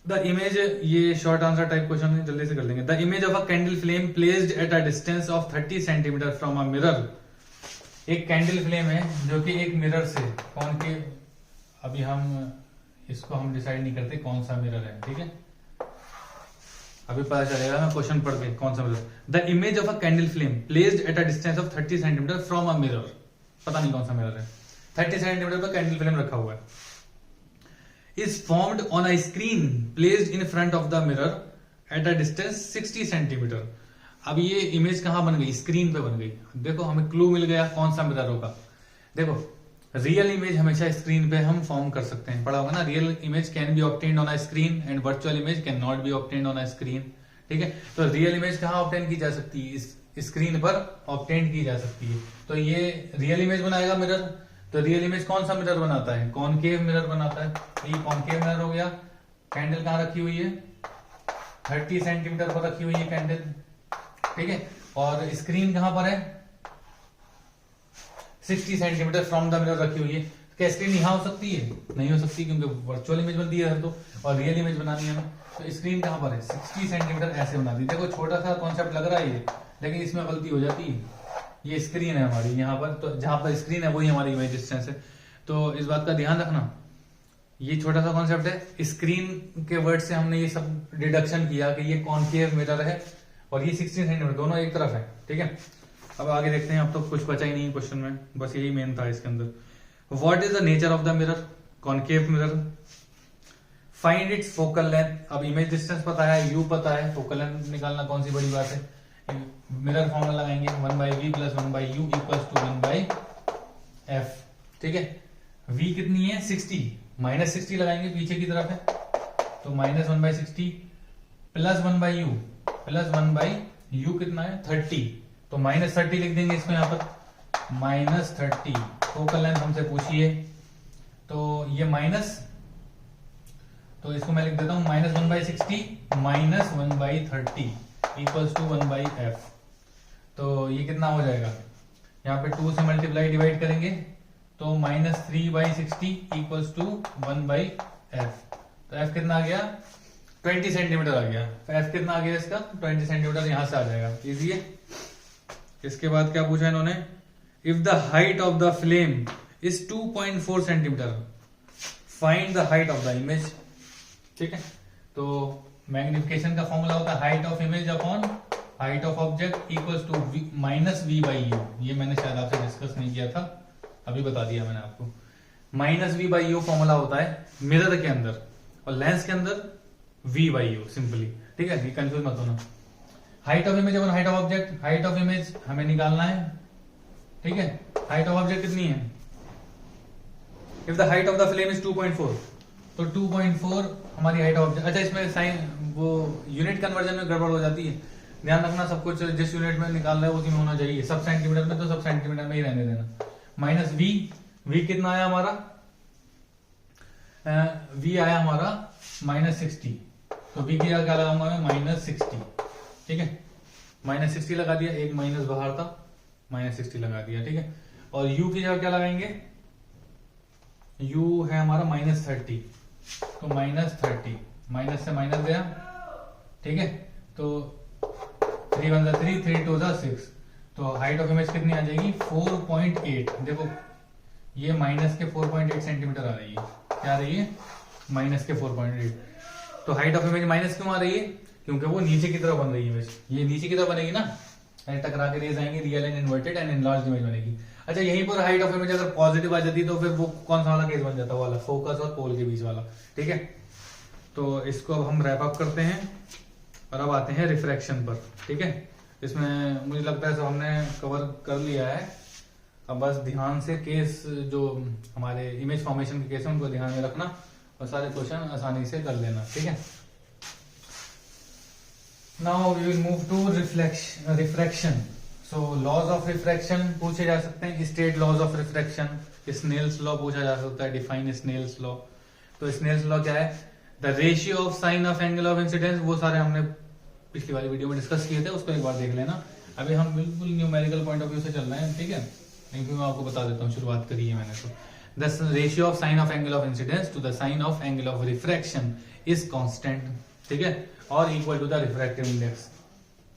द इमेज, ये शॉर्ट आंसर टाइप क्वेश्चन है, जल्दी से कर लेंगे। The image of a candle flame placed at a distance of 30 centimetre from a mirror. एक कैंडल फ्लेम है जो कि एक मिरर से, कौन के, अभी हम इसको हम डिसाइड नहीं करते कौन सा मिरर है। ठीक है, अभी पता चलेगा ना क्वेश्चन पढ़ के कौन सा mirror. The image of a candle flame placed at a distance of 30 centimetre from a mirror, पता नहीं कौन सा मिरर है। 30 सेंटीमीटर पर कैंडल फ्लेम रखा हुआ है। is formed on a screen placed in front of the mirror at a distance 60 centimetre. अब ये इमेज कहां बन गई, स्क्रीन पे बन गई। देखो हमें क्लू मिल गया कौन सा मिरर होगा। देखो रियल इमेज हमेशा स्क्रीन पे हम फॉर्म कर सकते हैं, पढ़ा होगा ना। Real image can be obtained on a screen and virtual image can not be obtained on a screen. ठीक है, तो रियल इमेज कहां ऑब्टेन की जा सकती है, इस स्क्रीन पर ऑब्टेन की जा सकती है। तो ये रियल इमेज बनाएगा मिरर। तो रियल इमेज कौन सा मिरर बनाता है, कॉनकेव मिरर बनाता है। तो ये कॉनकेव मिरर हो गया। कैंडल कहां रखी हुई है, 30 सेंटीमीटर पर रखी हुई है कैंडल। ठीक है, और स्क्रीन कहां पर है, 60 सेंटीमीटर फ्रॉम द मिरर रखी हुई है। क्या स्क्रीन यहां हो सकती है, नहीं हो सकती, क्योंकि वर्चुअल इमेज बनती है तो, और रियल इमेज बनानी है हमें। तो स्क्रीन कहां पर है, 60 सेंटीमीटर ऐसे बना दी। देखो छोटा सा कॉन्सेप्ट लग रहा है ये, लेकिन इसमें गलती हो जाती है। ये स्क्रीन है हमारी यहाँ पर, तो जहां पर स्क्रीन है वही हमारी इमेज डिस्टेंस है। तो इस बात का ध्यान रखना, ये छोटा सा कॉन्सेप्ट है। स्क्रीन के वर्ड से हमने ये सब डिडक्शन किया कि ये कॉनकेव मिरर है और ये 60 सेंटीमीटर, दोनों एक तरफ है। ठीक है, अब आगे देखते हैं। अब तो कुछ बचा ही नहीं है क्वेश्चन में, बस यही मेन था इसके अंदर। What is the nature of the mirror, concave mirror. Find its focal length. अब इमेज डिस्टेंस पता है, यू पता है, फोकल लेंथ निकालना कौन सी बड़ी बात है। मिरर फॉर्मूला लगाएंगे, 1/v + 1/u = 1/f। ठीक है, v कितनी है, 60, -60 लगाएंगे, पीछे की तरफ है, तो -1/60 + 1/u कितना है, 30, तो -30 लिख देंगे इसको यहाँ पर, -30। फोकल लेंथ हमसे पूछिए, तो ये माइनस, तो इसको मैं लिख देता हूं -1/60 -1/30 = 1/f। तो ये कितना हो जाएगा, यहाँ पे 2 से मल्टीप्लाई डिवाइड करेंगे तो -3/60 = 1/f। तो f कितना आ गया, 20 सेंटीमीटर आ गया। f कितना आ गया इसका, 20 सेंटीमीटर, यहां से आ जाएगा, इजी है। इसके बाद क्या पूछा इन्होंने, if the height of the flame is 2.4 centimetre find the height of the image. ठीक है, तो मैग्निफिकेशन का फॉर्मूला होता है height of image upon height of object equals to -v/u। ये मैंने शायद आपसे डिस्कस नहीं किया था, अभी बता दिया मैंने आपको। -v/u फॉर्मूला होता है मिरर के अंदर, और लेंस के अंदर v/u सिंपली। ठीक है, ये कंफ्यूज मत होना। Height of image upon height of object, height of image हमें निकालना है। ठीक है, हाइट ऑफ ऑब्जेक्ट कितनी है, if the height of the flame is 2.4, तो 2.4 हमारी हाइट ऑफ ऑब्जेक्ट। अच्छा, इसमें साइन वो यूनिट कन्वर्जन में गड़बड़ हो जाती है, ध्यान रखना। सब कुछ जिस यूनिट में निकाल रहा है उसी में होना चाहिए। सब सेंटीमीटर में तो सब सेंटीमीटर में ही रहने देना। -v, v कितना आया हमारा, v आया हमारा -60, तो v की जगह क्या लगाऊंगा मैं -60, ठीक है, -60 लगा दिया, एक माइनस बाहर था, -60 लगा दिया, ठीक है। और u की जगह क्या लगाएंगे, u है हमारा -30, तो -30, माइनस से माइनस गया, ठीक है, तो 3 1 3, 3 2 6, तो हाइट ऑफ इमेज कितनी आ जाएगी 4.8। देखो ये माइनस के 4.8 सेंटीमीटर आ रही है, क्या आ रही है माइनस के 4.8। तो हाइट ऑफ इमेज माइनस क्यों आ रही है, क्योंकि वो नीचे की तरफ बन रही है इमेज, ये नीचे की तरफ बनेगी ना, टकरा के रेज आएंगे, real and inverted and enlarged image बनेगी। अच्छा यहीं पर हाइट ऑफ इमेज अगर पॉजिटिव आ जाती तो फिर वो कौन सा वाला केस बन जाता, वाला फोकस और पोल के बीच वाला, ठीक है। तो इसको अब हम रैप अप करते हैं और अब आते हैं रिफ्रैक्शन पर, ठीक है। इसमें मुझे लगता है सब हमने कवर कर लिया है, अब बस ध्यान से केस जो हमारे इमेज फॉर्मेशन के केस है उनको ध्यान में रखना और सारे क्वेश्चन आसानी से कर लेना, ठीक है। Now we will move to refraction. So laws of refraction पूछे जा सकते हैं, state laws of refraction, Snell's law पूछा जा सकता है, डिफाइन स्नेल्स लॉ। तो स्नेल्स लॉ क्या है, the ratio of sine of angle of incidence, वो सारे हमने पिछली वाली वीडियो में डिस्कस किए थे, उसको एक बार देख लेना। अभी हम बिल्कुल न्यूमेरिकल पॉइंट ऑफ व्यू से चल रहे हैं, ठीक है, लेकिन मैं आपको बता देता हूँ, शुरुआत करी है मैंने। तो the ratio of sine of angle of incidence to the sign of angle of refraction is constant, ठीक है, और equal to the refractive index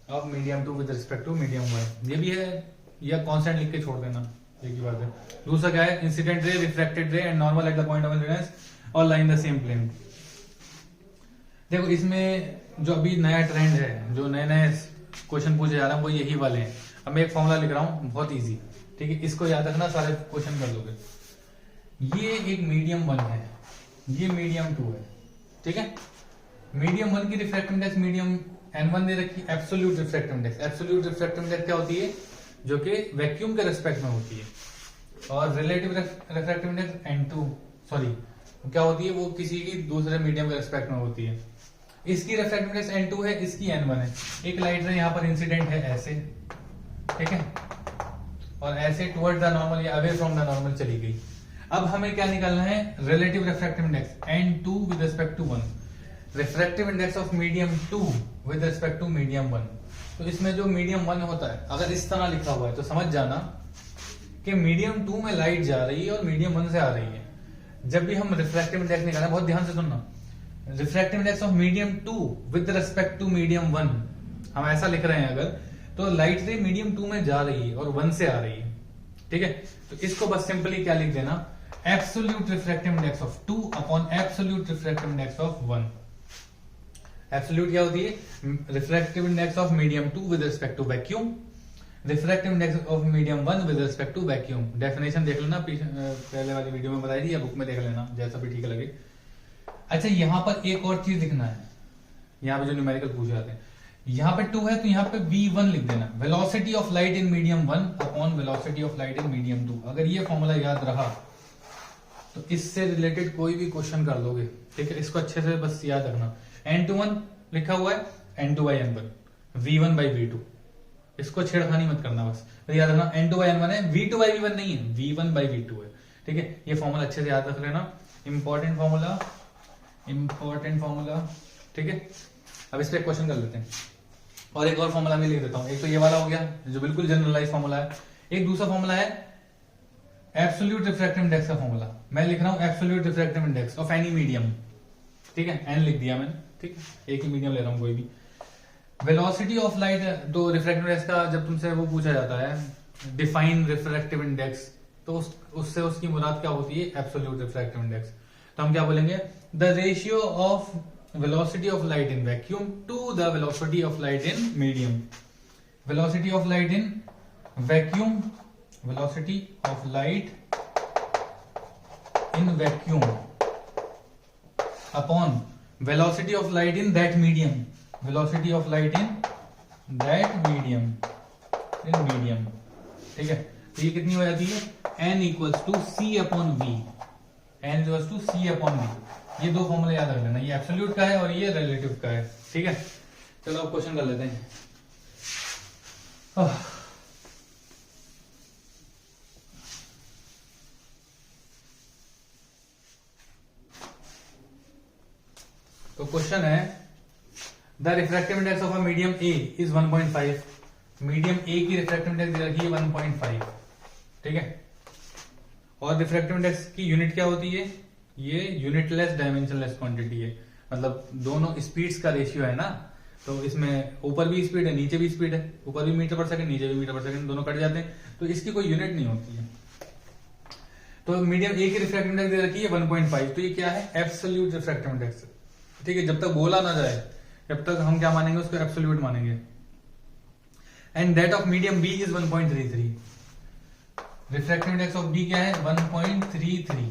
of medium 2 with respect to medium 1। ये भी है, या कांस्टेंट लिख के छोड़ देना, एक ही बात है। दूसरा क्या है, इंसिडेंट रे, रिफ्रैक्टेड रे and normal at the point of incidence और लाइन द सेम प्लेन। देखो इसमें जो अभी नया ट्रेंड है, जो नए नए क्वेश्चन पूछे जा रहे हैं वो यही वाले हैं। अब मैं एक फॉर्मूला लिख रहा हूं बहुत इजी, ठीक है, इसको याद रखना, सारे क्वेश्चन कर लोगे। ये एक मीडियम 1 है, ये मीडियम 2 है, ठीक है। मीडियम 1 की रिफ्रैक्टिव इंडेक्स मीडियम n1 दे रखी, absolute refractive index, absolute refractive index क्या होती है, जो कि वैक्यूम के रिस्पेक्ट में होती है, और relative refractive index n2 sorry क्या होती है, वो किसी की दूसरे मीडियम के रिस्पेक्ट में होती है। इसकी रिफ्रैक्टिव इंडेक्स n2 है, इसकी n1 है। एक लाइट रे यहाँ पर इंसिडेंट है ऐसे, ठीक है, और ऐसे टुवर्ड द नॉर्मल या अवे फ्रॉम द नॉर्मल चली गई। अब हमें क्या निकालना है, relative refractive index n2 with respect to 1, refractive index of medium 2 with respect to medium 1। तो इसमें जो मीडियम 1 होता है, अगर इस तरह लिखा हुआ है तो समझ जाना कि मीडियम 2 में लाइट जा रही है और मीडियम 1 से आ रही है। जब भी हम रिफ्रैक्टिव इंडेक्स निकालें, बहुत ध्यान से सुनना, refractive index of medium 2 with respect to medium 1, हम ऐसा लिख रहे हैं अगर, तो लाइट रे मीडियम 2 में जा रही है और 1 से आ रही है, ठीक है। तो इसको बस सिंपली क्या लिख देना, absolute refractive index of 2 upon absolute refractive index of 1। Absolute क्या होती है, refractive index of medium 2 with respect to vacuum, refractive index of medium 1 with respect to vacuum. Definition देख लेना, पहले वाली वीडियो में बताई थी, या बुक में देख लेना, जैसा भी ठीक लगे। अच्छा यहाँ पर एक और चीज लिखना है, यहाँ पे जो न्यूमेरिकल पूछे जाते हैं, यहाँ पे 2 है तो यहाँ पे v1 लिख देना, velocity of light in medium 1 upon velocity of light in medium 2। अगर ये फॉर्मूला याद रहा तो इससे रिलेटेड कोई भी क्वेश्चन कर लोगे, ठीक है। इसको अच्छे से बस याद रखना, n21 लिखा हुआ है n2/n1, v1/v2, इसको छेड़खानी मत करना, बस तो याद रखना n2/n1 है, v2/v1 नहीं है, v1/v2 है, ठीक है। ये फॉर्मूला अच्छे से याद रख लेना, इंपॉर्टेंट फॉर्मूला, ठीक है। अब इस पे क्वेश्चन कर लेते हैं, और एक और फॉर्मूला मैं लिख देता हूं। एक तो ये वाला हो गया जो बिल्कुल जनरलाइज फॉर्मूला है, एक दूसरा फॉर्मूला है एब्सोल्यूट रिफ्रैक्टिव इंडेक्स का फॉर्मूला। मैं लिख रहा हूं absolute refractive index of any medium, ठीक है, एन लिख दिया मैंने, ठीक है, एक ही मीडियम ले रहा हूं कोई भी। वेलोसिटी ऑफ लाइट, तो रिफ्रैक्टिव इंडेक्स का जब तुमसे वो पूछा जाता है डिफाइन रिफ्रैक्टिव इंडेक्स, तो उससे उसकी मुराद क्या होती है, एब्सोल्यूट रिफ्रैक्टिव इंडेक्स। तो हम क्या बोलेंगे, the ratio of velocity of light in vacuum to the velocity of light in medium, velocity of light in vacuum, velocity of light in vacuum upon velocity of light in that medium, velocity of light in that medium, in medium, ठीक है। तो ये कितनी हो जाती है, n equals to C upon V, n equals to C upon V. ये दो फॉर्मूला याद रख लेना, ये एब्सोल्यूट का है और ये रिलेटिव का है, ठीक है। चलो अब क्वेश्चन कर लेते हैं। तो क्वेश्चन है the refractive index of a medium A is 1.5। Medium ए की रिफ्रैक्टिव इंडेक्स दे रखी है 1.5, ठीक है। और रिफ्रैक्टिव इंडेक्स की यूनिट क्या होती है? ये यूनिटलेस डायमेंशनलेस क्वांटिटी है, मतलब दोनों स्पीड्स का रेशियो है ना। तो इसमें ऊपर भी स्पीड है, नीचे भी स्पीड है, ऊपर भी मीटर पर सेकंड, नीचे भी मीटर पर सेकंड, दोनों कट जाते हैं, तो इसकी कोई यूनिट नहीं होती है। तो मीडियम ए की रिफ्रैक्टिव इंडेक्स दे रखी है 1.5, तो ये क्या है? एब्सोल्यूट रिफ्रैक्टिव इंडेक्स, ठीक है। जब तक बोला ना जाए जब तक हम क्या मानेंगे? उसको एब्सोल्यूट मानेंगे। And that of medium B is 1.33। Refractive index of B क्या है? 1.33,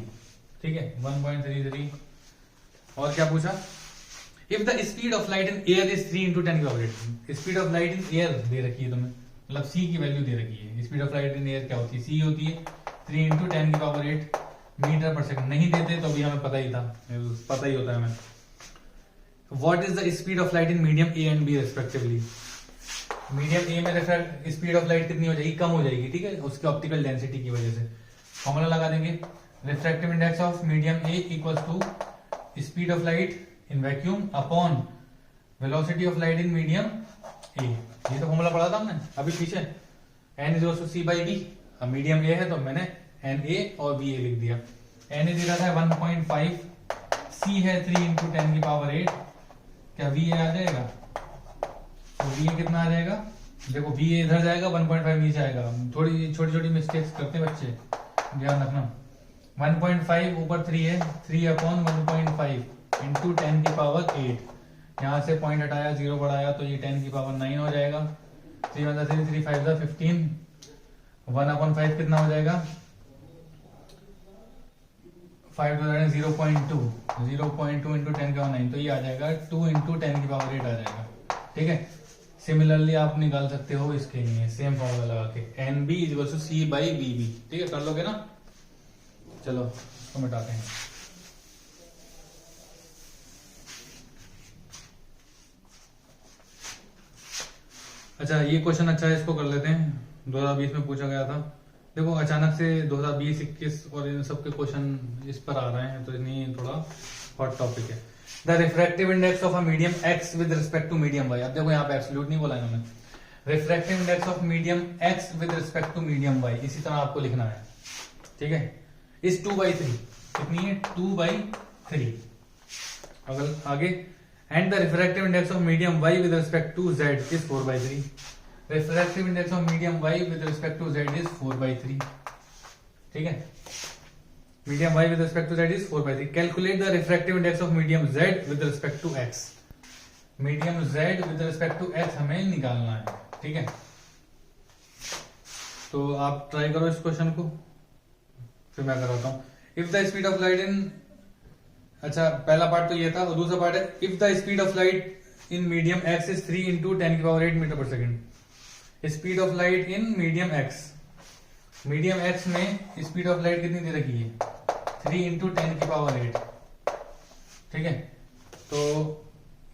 ठीक है, 1.33। और क्या पूछा? If the speed of light in air is 3 × 10 की power 8। Speed of light in air दे रखी है तुम्हें, मतलब सी की वैल्यू दे रखी है। Speed of light in air क्या होती है? सी होती है 3 × 10 की पावर 8 मीटर पर सेकंड। नहीं देते तो अभी हमें पता ही था, पता ही होता है हमें। What is the speed of light in medium A and B respectively? Medium A में स्पीड ऑफ लाइट कितनी हो जाएगी? कम हो जाएगी, ठीक है, उसकी ऑप्टिकल डेंसिटी की वजह से। फॉर्मूला लगा देंगे, refractive index of medium A equals to speed of light in vacuum upon velocity of light in medium A. ये तो फॉर्मूला पढ़ा था हमने अभी पीछे। N is to C by B. अब मीडियम ए है तो मैंने एन ए और बी ए लिख दिया। एन ए दे रहा था 1.5, सी है 3 × 10 की पावर 8। क्या वी ए आ जाएगा? तो वी ए कितना आ जाएगा? देखो वी ए इधर जाएगा, 1.5 नीचे आएगा। थोड़ी छोटी छोटी मिस्टेक्स करते हैं बच्चे, ध्यान रखना। 1.5 ऊपर 3 है, 3/1.5 इंटू 10 की पावर 8। यहां से पॉइंट हटाया, 0 बढ़ाया तो ये 10 की पावर 9 हो जाएगा। 3 1 3 3 5 15। 1/5 कितना हो जाएगा? 5 0.2 0.2 इंटू 10 की पावर 9, तो ये आ जाएगा 2 × 10 की पावर 8 आ जाएगा, ठीक है। सिमिलरली आप निकाल सकते हो इसके लिए सेम फॉर्मूला लगा के, N B is to C by B B, ठीक है, कर लोगे ना। चलो इसको मिटाते हैं। अच्छा ये क्वेश्चन अच्छा है, इसको कर लेते हैं। 2020 में पूछा गया था। देखो अचानक से 2020, 21 और इन सब के क्वेश्चन इस पर आ रहे हैं, तो इन्हीं थोड़ा हॉट टॉपिक है। The refractive index of a medium X with respect to medium Y. अब देखो यहाँ पे एब्सोल्यूट नहीं बोला इन्होंने। Refractive index of medium X with respect to medium Y, इसी तरह आपको लिखना है, ठीक है। इस 2/3 कितनी है? 2/3। अगर आगे, and the refractive index of medium y with respect to z is 4/3। Refractive index of medium y with respect to z is 4/3, ठीक है। Medium y with respect to z is 4/3। Calculate the refractive index of medium z with respect to x। Medium z with respect to x हमें निकालना है, ठीक है। तो आप try करो इस क्वेश्चन को, फिर मैं कराता हूं। If the speed of light इन, अच्छा पहला पार्ट तो ये था, और दूसरा पार्ट है if the speed of light in medium x is 3 × 10 की पावर 8 मीटर पर second. Speed of light in medium x, medium x में स्पीड ऑफ लाइट कितनी दे रखी है? 3 × 10 की पावर 8, ठीक है। तो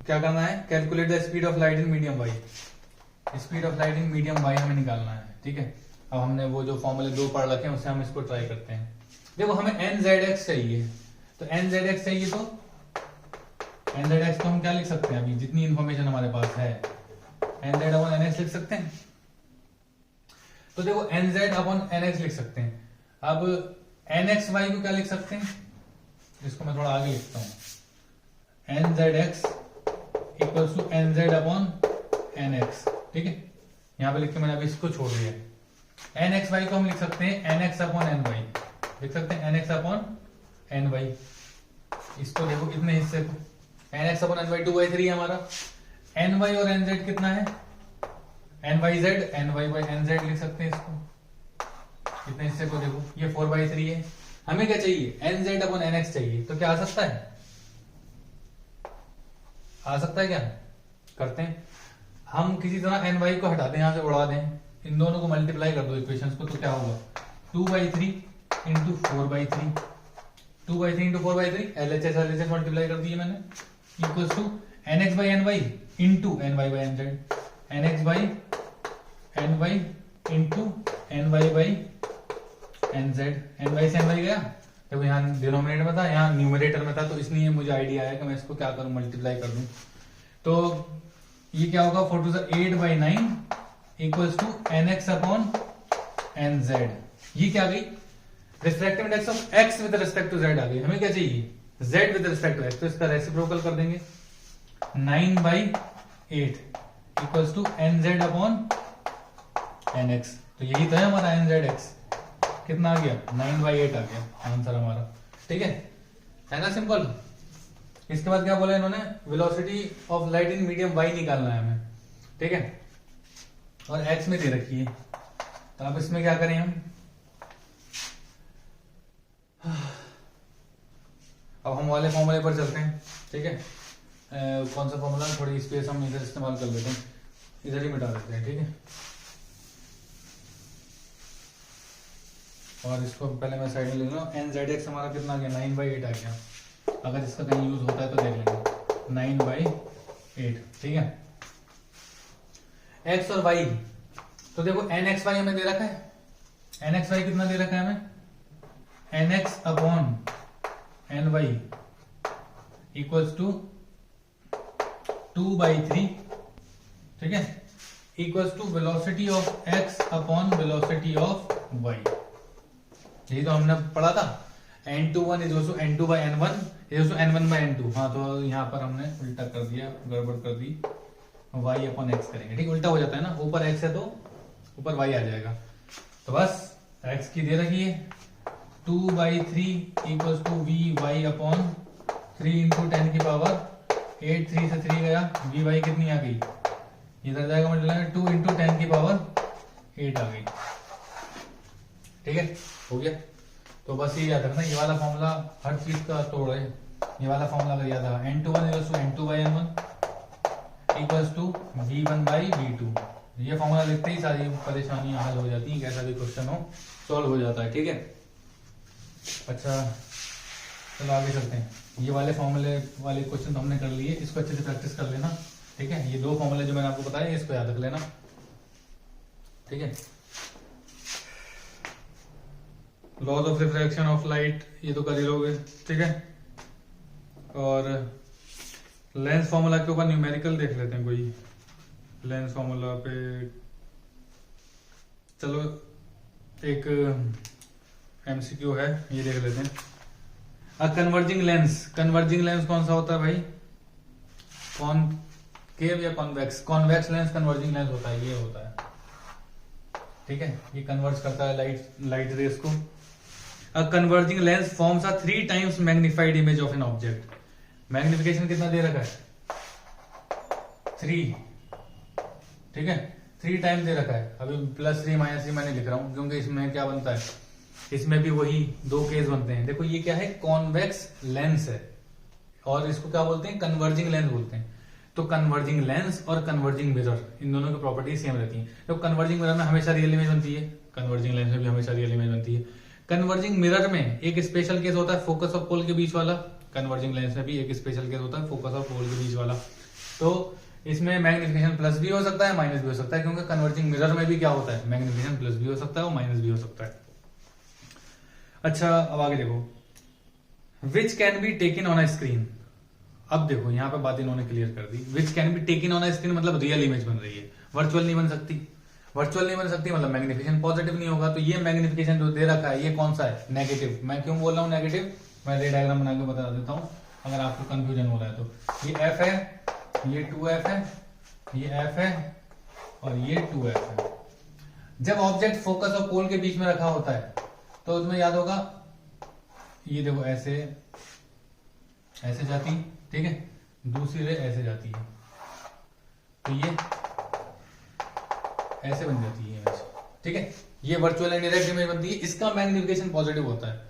क्या करना है? Calculate the speed of light in medium Y. Speed of light in medium Y हमें निकालना है, ठीक है। अब हमने वो जो फॉर्मूले 2 पढ़ रखे हैं उससे हम इसको ट्राई करते हैं। देखो हमें nzx चाहिए, तो nzx चाहिए तो nzx को हम क्या लिख सकते हैं? अभी जितनी इंफॉर्मेशन हमारे पास है, nz/nx लिख सकते हैं। तो देखो nz/nx लिख सकते हैं। अब nxy को क्या लिख सकते हैं? इसको मैं थोड़ा आगे लिखता हूं, nzx इक्वल्स टू nz/nx, ठीक है। यहां पे लिख के मैंने अभी इसको छोड़ दिया। nxy को हम लिख सकते हैं nx/ny, लिख सकते हैं nx/ny। इसको देखो कितने हिस्से को, nx/ny 2/3 है हमारा। ny और nz कितना है? nyz, ny/nz लिख सकते हैं इसको। कितने हिस्से को देखो, ये 4/3 है। हमें क्या चाहिए? nz/nx चाहिए। तो क्या आ सकता है? आ सकता है क्या? करते हैं हम, किसी तरह ny को हटा दें, यहां से उड़ा दें, इन दोनों को मल्टीप्लाई कर दो इक्वेशंस को, तो क्या होगा? 2/3 × 4/3, 2/3 × 4/3, LHS मल्टीप्लाई कर दिए मैंने, equals to nx/ny into ny/nz, nx/ny into ny/nz। ny से ny गया देखो यहाँ डिनोमिनेटर में था, यहाँ न्यूमरेटर में था, तो इसलिए मुझे आइडिया आया कि मैं इसको क्या करूं, मल्टीप्लाई कर दूं। तो ये क्या होगा, 4 to 8/9 equals to nx upon nz। ये क्या गई, refractive index of x with respect to z आ गई। हमें क्या चाहिए, z with respect to x, तो इसका रेसिप्रोकल कर देंगे। 9/8 equals to nz upon nx। तो यही तो है हमारा nzx, कितना आ गया, 9/8 आ गया आंसर हमारा। ठीक है ना, सिंपल। इसके बाद क्या बोला इन्होंने, velocity of light in medium y निकालना है हमें। ठीक है, और x में दे रखी है, तो अब इसमें क्या करें हम, अब हम वाले फॉर्मूले पर चलते हैं। ठीक है, कौन सा फॉर्मूला, थोड़ी स्पेस हम इधर इस्तेमाल कर लेते हैं, इधर ही मिटा देते हैं। ठीक है, और इसको पहले मैं साइड में लिख लूँ। nzx हमारा कितना आ गया, 9/8 आ गया। अगर इसका कहीं यूज होता है तो देख लेंगे, 9/8। ठीक है, x और y, तो देखो nxy हमें दे रखा है, nxy कितना दे रखा है हमें, nx upon ny equals to 2/3। ठीक है, equals to velocity of x upon velocity of y। यही तो हमने पढ़ा था, n21 is also n2/n1 is also n1/n2। हाँ, तो यहाँ पर हमने उल्टा कर दिया, गड़बड़ कर दी, y अपॉन x करेंगे। ठीक, उल्टा हो जाता है ना, ऊपर x है तो ऊपर y आ जाएगा। तो बस x की दे रखी है 2/3 equals to vy upon 3 into 10 की पावर 8, 3 से 3 गया, vy कितनी आ गई, इधर जाएगा मतलब 2 इंटू 10 की पावर 8 आ गई। ठीक है, हो गया। तो बस ये याद रखना, ये वाला फॉर्मूला हर चीज का तोड़ है। ये वाला फॉर्मूला अगर याद रहा, n21 equals to n2/n1 equals to v1/v2। ये फॉर्मूला लिखते ही सारी परेशानियां हल हो जाती हैं, कैसा भी क्वेश्चन हो सॉल्व हो जाता है। ठीक है, अच्छा चलो आगे चलते हैं। ये वाले फॉर्मूले वाले क्वेश्चन तो हमने कर लिए, इसको अच्छे से प्रैक्टिस कर लेना। ठीक है, ये 2 फॉर्मूले जो मैंने आपको बताया इसको याद रख लेना। ठीक है, laws of refraction of light ये तो कर ही लोगे। ठीक है, और लेंस फॉर्मूला के ऊपर न्यूमेरिकल देख लेते हैं कोई। लेंस फॉर्मूला पे चलो एक एमसीक्यू है, ये देख लेते हैं। कन्वर्जिंग लेंस, कन्वर्जिंग लेंस कौन सा होता है भाई, कॉनकेव या convex. Convex lens converging lens होता है, ये होता है। ठीक है, ये कन्वर्ज करता है लाइट रेस को। A converging lens forms a 3 times magnified image of an object। Magnification कितना दे रखा है, 3। ठीक है, 3 टाइम दे रखा है। अभी +3 -3 मैंने लिख रहा हूं क्योंकि इसमें क्या बनता है, इसमें भी वही 2 केस बनते हैं। देखो ये क्या है, कॉन्वेक्स लेंस है, और इसको क्या बोलते हैं, कन्वर्जिंग लेंस बोलते हैं। तो कन्वर्जिंग लेंस और कन्वर्जिंग मिरर, इन दोनों की प्रॉपर्टी सेम रहती है। तो कन्वर्जिंग मिरर में हमेशा रियल इमेज बनती है, कन्वर्जिंग लेंस में भी हमेशा रियल इमेज बनती है। कन्वर्जिंग मिरर में एक स्पेशल केस होता है फोकस ऑफ पोल के बीच वाला, कन्वर्जिंग लेंस में भी एक स्पेशल केस होता है फोकस ऑफ पोल के बीच वाला। तो इसमें मैग्निफिकेशन प्लस भी हो सकता है, माइनस भी हो सकता है, क्योंकि कन्वर्जिंग मिरर में भी क्या होता है, मैग्निफिकेशन प्लस भी हो सकता है और माइनस भी हो सकता है। अच्छा, अब आगे देखो, which can be taken on a screen. अब देखो यहाँ पे बात इन्होंने क्लियर कर दी, which can be taken on a screen मतलब रियल इमेज बन रही है, वर्चुअल नहीं बन सकती। वर्चुअल नहीं बन सकती मतलब मैग्निफिकेशन पॉजिटिव नहीं होगा। तो ये मैग्निफिकेशन जो दे रखा है ये कौन सा है, नेगेटिव। मैं क्यों बोल रहा हूँ नेगेटिव, मैं रे डायग्राम बना के बता देता हूँ अगर आपको कंफ्यूजन हो रहा है तो। ये एफ है, ये 2f है, ये f है और ये 2f है। जब ऑब्जेक्ट फोकस और पोल के बीच में रखा होता है तो उसमें याद होगा, ये देखो ऐसे ऐसे जाती, ठीक है, दूसरी रे ऐसे जाती है, तो ये ऐसे बन जाती है इमेज, ठीक है। ये वर्चुअल एंड डायरेक्ट इमेज बनती है, इसका मैग्निफिकेशन पॉजिटिव होता है।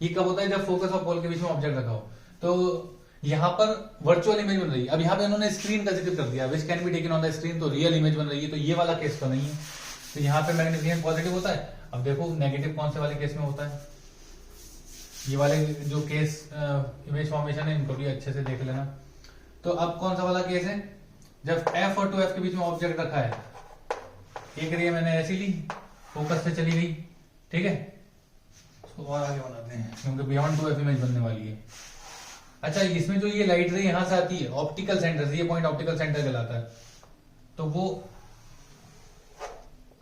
ये कब होता है, जब फोकस और पोल के बीच में ऑब्जेक्ट रखा हो। तो यहां पर वर्चुअल इमेज बन रही है। अब यहाँ पे उन्होंने स्क्रीन का जिक्र कर दिया, विच can be taken on the screen, तो रियल इमेज बन रही है, तो ये वाला केस तो नहीं है। तो यहाँ पे मैग्निफिकेशन पॉजिटिव होता है। अब देखो नेगेटिव कौन से वाले केस में होता है, ये वाले जो केस इमेज फॉर्मेशन है इनको भी अच्छे से देख लेना। तो अब कौन सा वाला केस है, जब f और 2f के बीच में ऑब्जेक्ट रखा है, एक रे मैंने ऐसी ली, फोकस से चली गई, ठीक है, इसको और आगे बनाते हैं क्योंकि बियॉन्ड 2f इमेज बनने वाली है। अच्छा, इसमें जो ये लाइट रे यहां से आती है ऑप्टिकल सेंटर से, ये पॉइंट ऑप्टिकल सेंटर कहलाता है, तो वो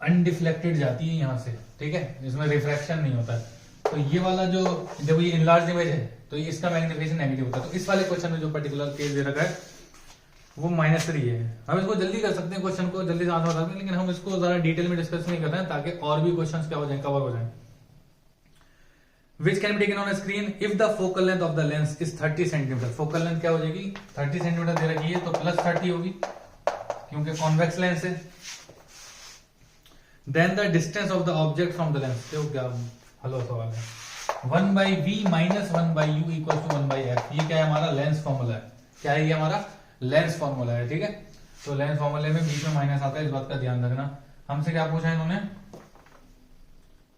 अनडिफ्लेक्टेड जाती है यहां से, ठीक है, इसमें रिफ्रैक्शन नहीं होता है। तो ये वाला जो जब ये इनलार्ज इमेज है तो ये इसका मैग्निफिकेशन नेगेटिव होता है। तो इस वाले क्वेश्चन में जो पर्टिकुलर केस दे रखा है वो -3 है। हम इसको जल्दी कर सकते हैं, क्वेश्चन को जल्दी से आंसर बता सकते हैं, लेकिन हम इसको ज्यादा डिटेल में डिस्कस नहीं कर रहे हैं ताकि और भी क्वेश्चन क्या हो जाए, कवर हो जाए। Which can be taken on a screen if the focal length of the lens is 30 centimetre. Focal length क्या हो जाएगी, 30 सेंटीमीटर दे रखी है तो +30 होगी क्योंकि कॉन्वेक्स लेंस है। Then the distance of the object from the lens, देखो क्या हलो सवाल है, 1/v - 1/u = 1/f। ये क्या है, हमारा लेंस फॉर्मूला है। क्या है ये, हमारा लेंस फॉर्मूला है, ठीक है। तो लेंस फॉर्मूले में बीच में माइनस आता है, इस बात का ध्यान रखना। हमसे क्या पूछा है इन्होंने,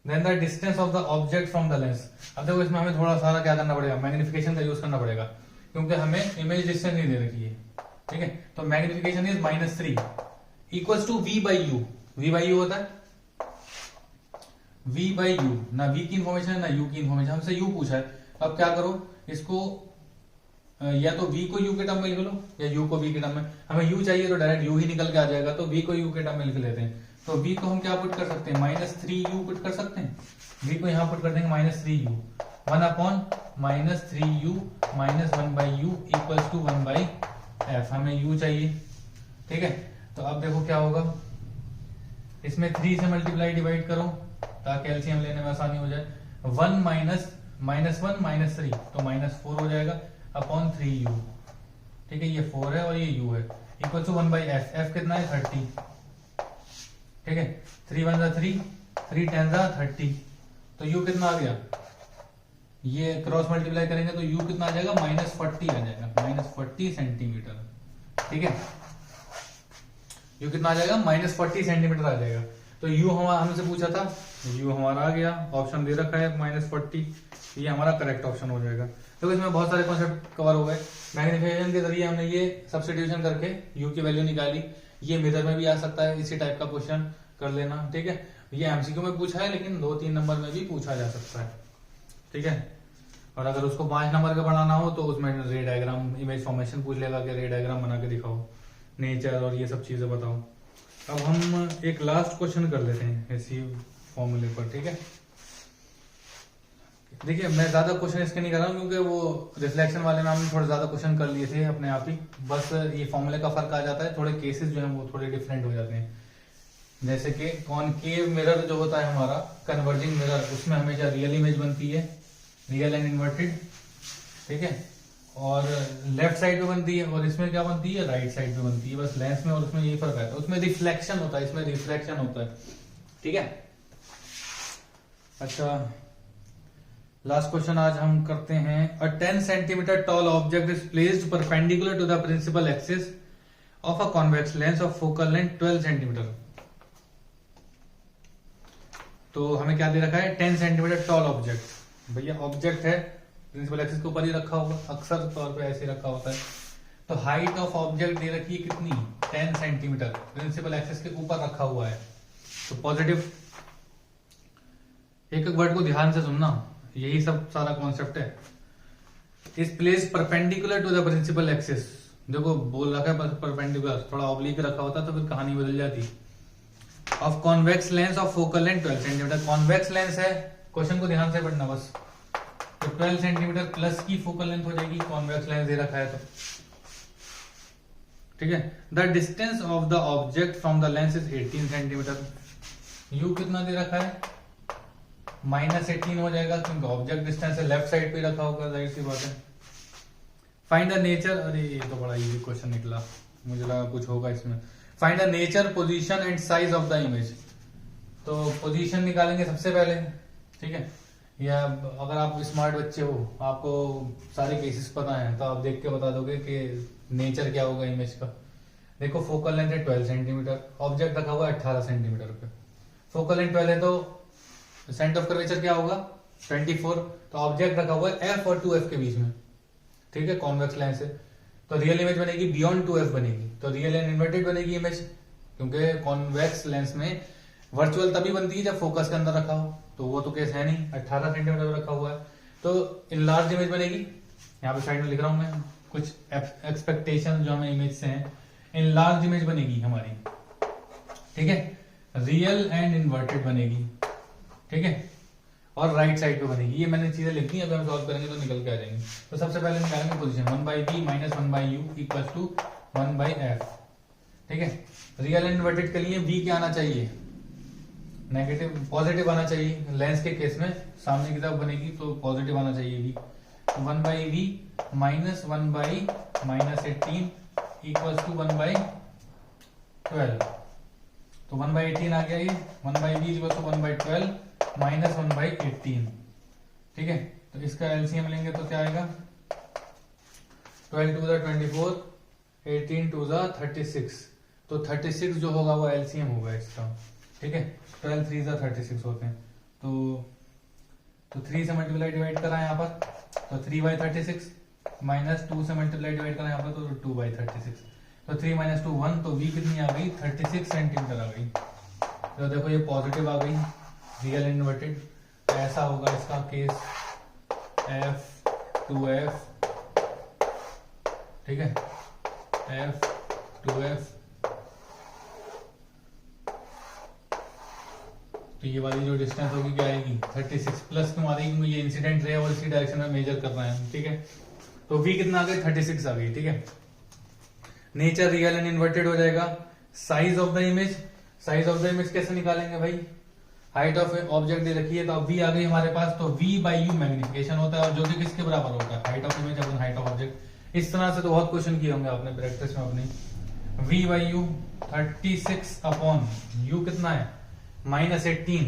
then the distance of the object from the lens. अब देखो इसमें हमें थोड़ा सारा क्या करना पड़ेगा, मैग्निफिकेशन का यूज करना पड़ेगा क्योंकि हमें इमेज डिस्टेंस नहीं दे रखी है, ठीक है। तो मैग्निफिकेशन इज -3 = v/u। v/u होता है v/u, ना v की इंफॉर्मेशन है ना u की इंफॉर्मेशन, हमसे u पूछा है। अब क्या करो, इसको या तो v को u के टर्म में लिख लो या u को v के टर्म में। हमें u चाहिए तो डायरेक्ट u ही निकल के आ जाएगा, तो v को u के टर्म में लिख लेते हैं। तो v को हम क्या पुट कर सकते हैं, -3u पुट कर सकते हैं। v को यहां पुट कर देंगे -3u, 1/-3u - 1/u = 1/f। हमें u चाहिए, ठीक है। तो अब देखो क्या होगा, इसमें 3 से मल्टीप्लाई डिवाइड करो ताकि एलसीएम लेने में आसानी हो जाए। 1 - -1 - 3 तो -4 हो जाएगा अपॉन 3u, ठीक है। ये 4 है और ये u है, = 1/f। f कितना है, 30, ठीक है। 3 × 1 = 3, 3 × 10 = 30। तो u कितना आ गया, ये क्रॉस मल्टीप्लाई करेंगे तो u कितना आ जाएगा, -40 आ जाएगा, -40 सेंटीमीटर, ठीक है। u कितना आ जाएगा, -40 सेंटीमीटर आ जाएगा। तो u हमसे पूछा था, u हमारा आ गया, ऑप्शन दे रखा है -40, ये हमारा करेक्ट ऑप्शन हो जाएगा। तो इसमें बहुत सारे कॉन्सेप्ट कवर हो गए। मैग्निफिकेशन के जरिए हमने ये सब्स्टिट्यूशन करके u की वैल्यू निकाली। ये मिरर में भी आ सकता है, इसी टाइप का क्वेश्चन कर लेना, ठीक है। ये एमसीक्यू में पूछा है लेकिन 2-3 नंबर में भी पूछा जा सकता है, ठीक है। और अगर उसको 5 नंबर का बनाना हो तो उसमें रे डायग्राम, इमेज फॉर्मेशन पूछ लेगा कि रे डायग्राम बना के दिखाओ, नेचर और ये सब चीजें बताओ। अब हम एक लास्ट क्वेश्चन कर लेते हैं इसी फॉर्मूले पर, ठीक है। देखिए मैं ज्यादा क्वेश्चन इसके नहीं कर रहा हूँ क्योंकि वो रिफ्लेक्शन वाले में हमने थोड़े ज्यादा क्वेश्चन कर लिए थे अपने आप ही, बस ये फॉर्मूले का फर्क आ जाता है, थोड़े केसेस जो है वो थोड़े डिफरेंट हो जाते हैं। जैसे कि कॉनकेव मिरर जो होता है हमारा, कन्वर्जिंग मिरर, उसमें हमेशा रियल इमेज बनती है, रियल एंड इन्वर्टेड, ठीक है। और लेफ्ट साइड पे बनती है और इसमें क्या बनती है, राइट साइड पे बनती है। बस लेंस में और उसमें यही फर्क आता है, उसमें रिफ्लेक्शन होता है, इसमें रिफ्लेक्शन होता है, ठीक है। अच्छा, लास्ट क्वेश्चन आज हम करते हैं। A 10 centimetre tall object is placed perpendicular to the principal axis of a convex lens of focal length 12 centimetre. तो हमें क्या दे रखा है, 10 सेंटीमीटर टॉल ऑब्जेक्ट। भैया ऑब्जेक्ट है, प्रिंसिपल एक्सिस के ऊपर ही रखा होगा, अक्सर तौर पे ऐसे रखा होता है। तो हाइट ऑफ ऑब्जेक्ट दे रखी है कितनी, 10 सेंटीमीटर, प्रिंसिपल एक्सिस के ऊपर रखा हुआ है। तो पॉजिटिव, एक एक वर्ड को ध्यान से सुनना, यही सब सारा कॉन्सेप्ट है। Is place perpendicular to the principal axis, देखो बोल रखा है परपेंडिकुलर, थोड़ा ऑब्लिक रखा होता तो फिर कहानी बदल जाती। Of convex lens of focal length 12 centimetre, convex lens है, क्वेश्चन को ध्यान से पढ़ना बस। तो 12 सेंटीमीटर प्लस की फोकल लेंथ हो जाएगी, कॉन्वेक्स लेंस दे रखा है तो, ठीक है। The distance of the object from the lens is 18 centimetre. You कितना दे रखा है, -18 हो जाएगा क्योंकि ऑब्जेक्ट डिस्टेंस है, लेफ्ट साइड पे रखा होगा, जाहिर सी बात है। फाइंड द नेचर, अरे ये तो बड़ा इजी क्वेश्चन निकला, मुझे लगा कुछ होगा इसमें। Find the nature, position and size of the image. तो पोजीशन निकालेंगे सबसे पहले, ठीक है। या अगर आप स्मार्ट बच्चे हो, आपको सारे केसेस पता है, तो आप देख के बता दोगे कि नेचर क्या होगा इमेज का। देखो फोकल लेंथ है 12 सेंटीमीटर, ऑब्जेक्ट रखा हुआ है 18 सेंटीमीटर पे, फोकल लेंथ 12 है तो सेंटर ऑफ कर्वेचर क्या होगा 24। तो ऑब्जेक्ट रखा हुआ है f और 2f के बीच में, ठीक है, कॉन्वेक्स लेंस है। तो रियल इमेज बनेगी बियॉन्ड 2f बनेगी, तो रियल एंड इन्वर्टेड बनेगी इमेज, क्योंकि कॉन्वेक्स लेंस में वर्चुअल तभी बनती है जब फोकस के अंदर रखा हो, तो वो तो केस है नहीं, 18 सेंटीमीटर रखा हुआ है। तो इनलार्ज इमेज बनेगी, यहाँ पे साइड में लिख रहा हूं मैं कुछ एक्सपेक्टेशन जो हमें इमेज से हैं। इनलार्ज इमेज बनेगी हमारी, ठीक है, रियल एंड इन्वर्टेड बनेगी, ठीक है, और राइट साइड पे बनेगी। ये मैंने चीजें लिखी हैं, अगर हम सॉल्व करेंगे तो निकल के आ जाएंगे। तो सबसे पहले निकालेंगे position 1/b minus 1/u equal to 1/f, ठीक है। रियल एंड इन्वर्टेड के लिए v क्या आना चाहिए, नेगेटिव पॉजिटिव आना चाहिए। लेंस के केस में सामने की तरफ बनेगी तो पॉजिटिव आना चाहिए v। तो 1/v माइनस 1/-18 इक्वल टू 1/12। तो 1/18 आ गया ये, 1/v इक्वल टू 1/12 माइनस 1/18, ठीक है। तो इसका एलसीएम लेंगे तो क्या आएगा, 12 टू द 24, 18 टू द 36। तो 36 जो होगा वो एलसीएम होगा इसका, ठीक है। 12 3 ज़ा 36 होते हैं, तो 3 से मल्टीप्लाई डिवाइड करा यहाँ पर तो 3/36 माइनस 2 से मल्टीप्लाई डिवाइड करा यहाँ पर तो 2/36। तो 3 माइनस 2 1, तो v कितनी आ गई, 36 सेंटीमीटर आ गई। तो देखो ये पॉजिटिव आ गई, रियल इन्वर्टेड। ऐसा होगा इसका केस f to f, ठीक है, f to f। तो ये वाली जो डिस्टेंस होगी क्या आएगी, 36 प्लस क्यों आ रही है, क्योंकि ये इंसिडेंट रे और इसी डायरेक्शन में मेजर कर रहे हैं, ठीक है। तो v कितना आ गया, 36 आ गई, ठीक है। नेचर रियल एंड इन्वर्टेड हो जाएगा। Size of the image, size of the image कैसे निकालेंगे भाई, हाइट ऑफ ऑब्जेक्ट दे रखी है तो अब v आ गई हमारे पास, तो v/u मैग्निफिकेशन होता है, और जो कि किसके बराबर होता है, height of image upon height of object. इस तरह से तो बहुत क्वेश्चन किए होंगे आपने प्रैक्टिस में अपनी। v/u 36 अपॉन u कितना है -18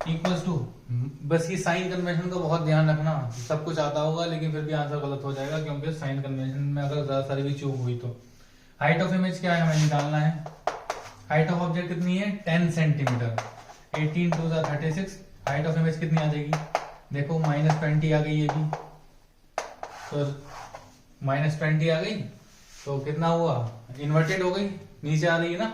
इक्वल्स टू, बस ये साइन कन्वेंशन का बहुत ध्यान रखना। सब कुछ आता होगा लेकिन फिर भी आंसर गलत हो जाएगा, क्योंकि साइन कन्वेंशन में अगर ज्यादा सारी भी चूक हुई तो। हाइट ऑफ इमेज क्या है हमें निकालना है, हाइट ऑफ ऑब्जेक्ट कितनी है 10 centimetre, 18 to the 36, height of image कितनी आ जाएगी, देखो -20 आ गई ये भी, तो -20 आ गई, तो कितना हुआ, इन्वर्टेड हो गई, नीचे आ रही है ना।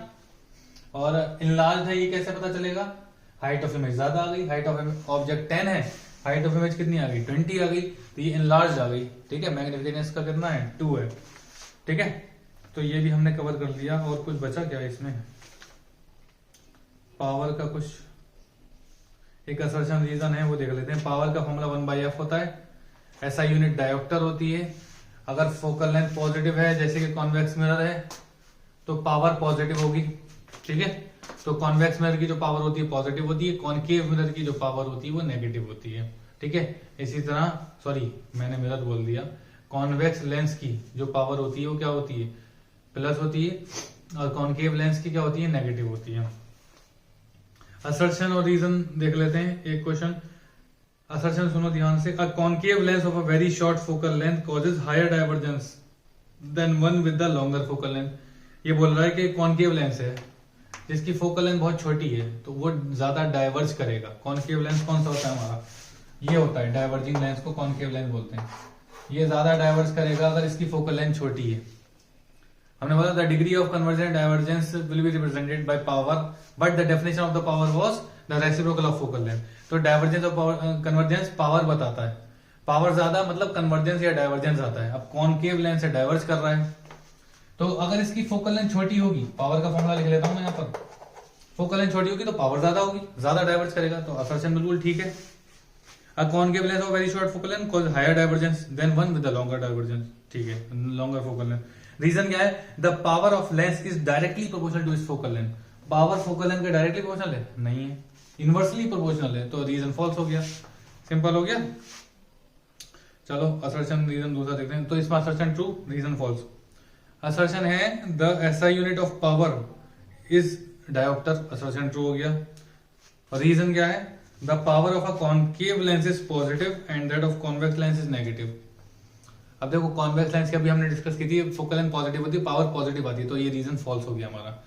और इनलार्ज है, ये कैसे पता चलेगा, हाइट ऑफ इमेज ज्यादा आ गई, हाइट ऑफ ऑब्जेक्ट 10 है, हाइट ऑफ इमेज कितनी आ गई 20 आ गई, तो ये इनलार्ज आ गई, ठीक है। मैग्निफिकेशन इसका कितना है 2 है, ठीक है। तो ये भी हमने कवर कर लिया। और कुछ बचा क्या इसमें, पावर का कुछ एक असर्शन रीजन है वो देख लेते हैं। पावर का फॉर्मूला 1/f होता है, ऐसा यूनिट डायोप्टर होती है। अगर फोकल लेंथ पॉजिटिव है जैसे कि कॉन्वेक्स मिरर है तो पावर पॉजिटिव होगी, ठीक है। तो कॉन्वेक्स मिरर की जो पावर होती है पॉजिटिव होती है, कॉनकेव मिरर की जो पावर होती है वो नेगेटिव होती है, ठीक है। इसी तरह, सॉरी मैंने मिरर बोल दिया, कॉन्वेक्स लेंस की जो पावर होती है वो क्या होती है, प्लस होती है, और कॉनकेव लेंस की क्या होती है, नेगेटिव होती है। असर्शन और रीजन देख लेते हैं। एक क्वेश्चन, असर्शन सुनो ध्यान से, a concave lens of a very short focal length causes higher divergence than one with the longer focal length. ये बोल रहा है कि कॉनकेव लेंस है जिसकी फोकल लेंथ बहुत छोटी है तो वो ज्यादा डाइवर्ज करेगा। कॉनकेव लेंस कौन सा होता है हमारा, ये होता है डाइवर्जिंग लेंस को कॉनकेव लेंस बोलते हैं। ये ज्यादा डाइवर्ज करेगा अगर इसकी फोकल लेंथ छोटी है। हमने बोला the degree of convergence divergence will be represented by power, but the definition of the power was the reciprocal of focal length. तो divergence of power, convergence power बताता है, पावर ज्यादा मतलब कन्वर्जेंस या डाइवर्जेंस आता है। अब कॉनकेव लेंस से डाइवर्ज कर रहा है, तो अगर इसकी फोकल लेंथ छोटी होगी, पावर का फॉर्मूला लिख लेता हूं मैं यहाँ पर, फोकल लेंथ छोटी होगी तो पावर ज्यादा होगी, ज्यादा डाइवर्ज करेगा, तो असर्शन बिल्कुल ठीक है। A concave lens of very short focal length cause higher divergence than one with the longer divergence, ठीक है, लॉन्गर फोकल लेंथ। रीजन क्या है, the power of lens is directly proportional to its focal length. Power focal length के directly proportional है, नहीं है, inversely proportional है, तो रीजन फॉल्स हो गया, सिंपल हो गया। चलो असर्शन रीजन दूसरा देखते हैं। तो इसमें assertion true, reason false. Assertion है the SI unit of power is dioptre, assertion true हो गया। और रीजन क्या है, the power of a concave lens is positive and that of convex lens is negative. अब देखो कॉन्वेक्स लेंस की अभी हमने डिस्कस की थी, फोकल लेंथ पॉजिटिव होती है, पावर पॉजिटिव आती है, तो ये रीजन फॉल्स हो गया हमारा,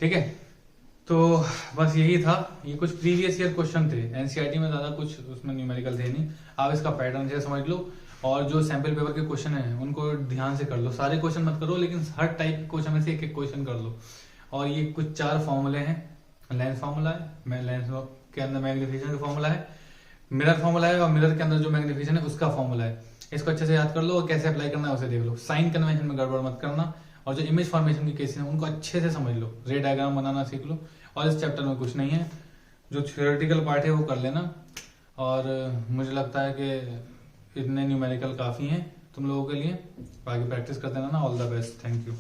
ठीक है। तो बस यही था, ये कुछ प्रीवियस ईयर क्वेश्चन थे, एनसीईआरटी में ज्यादा कुछ उसमें न्यूमेरिकल थे नहीं। आप इसका पैटर्न से समझ लो, और जो सैंपल पेपर के क्वेश्चन हैं उनको ध्यान से कर लो। सारे क्वेश्चन मत करो, लेकिन हर टाइप के क्वेश्चन में से एक एक क्वेश्चन कर लो। और ये कुछ 4 फॉर्मूले हैं, लेंस फॉर्मूला है, लेंस के अंदर मैग्निफिकेशन का फॉर्मूला है, मिरर फॉर्मूला है, और मिरर के अंदर जो मैग्निफिकेशन है उसका फॉर्मूला है। इसको अच्छे से याद कर लो और कैसे अप्लाई करना है उसे देख लो। साइन कन्वेंशन में गड़बड़ मत करना, और जो इमेज फॉर्मेशन की केसेस हैं उनको अच्छे से समझ लो, रे डायग्राम बनाना सीख लो। और इस चैप्टर में कुछ नहीं है, जो थ्योरेटिकल पार्ट है वो कर लेना, और मुझे लगता है कि इतने न्यूमेरिकल काफ़ी हैं तुम लोगों के लिए। बाकी प्रैक्टिस कर देना ना। All the best, thank you.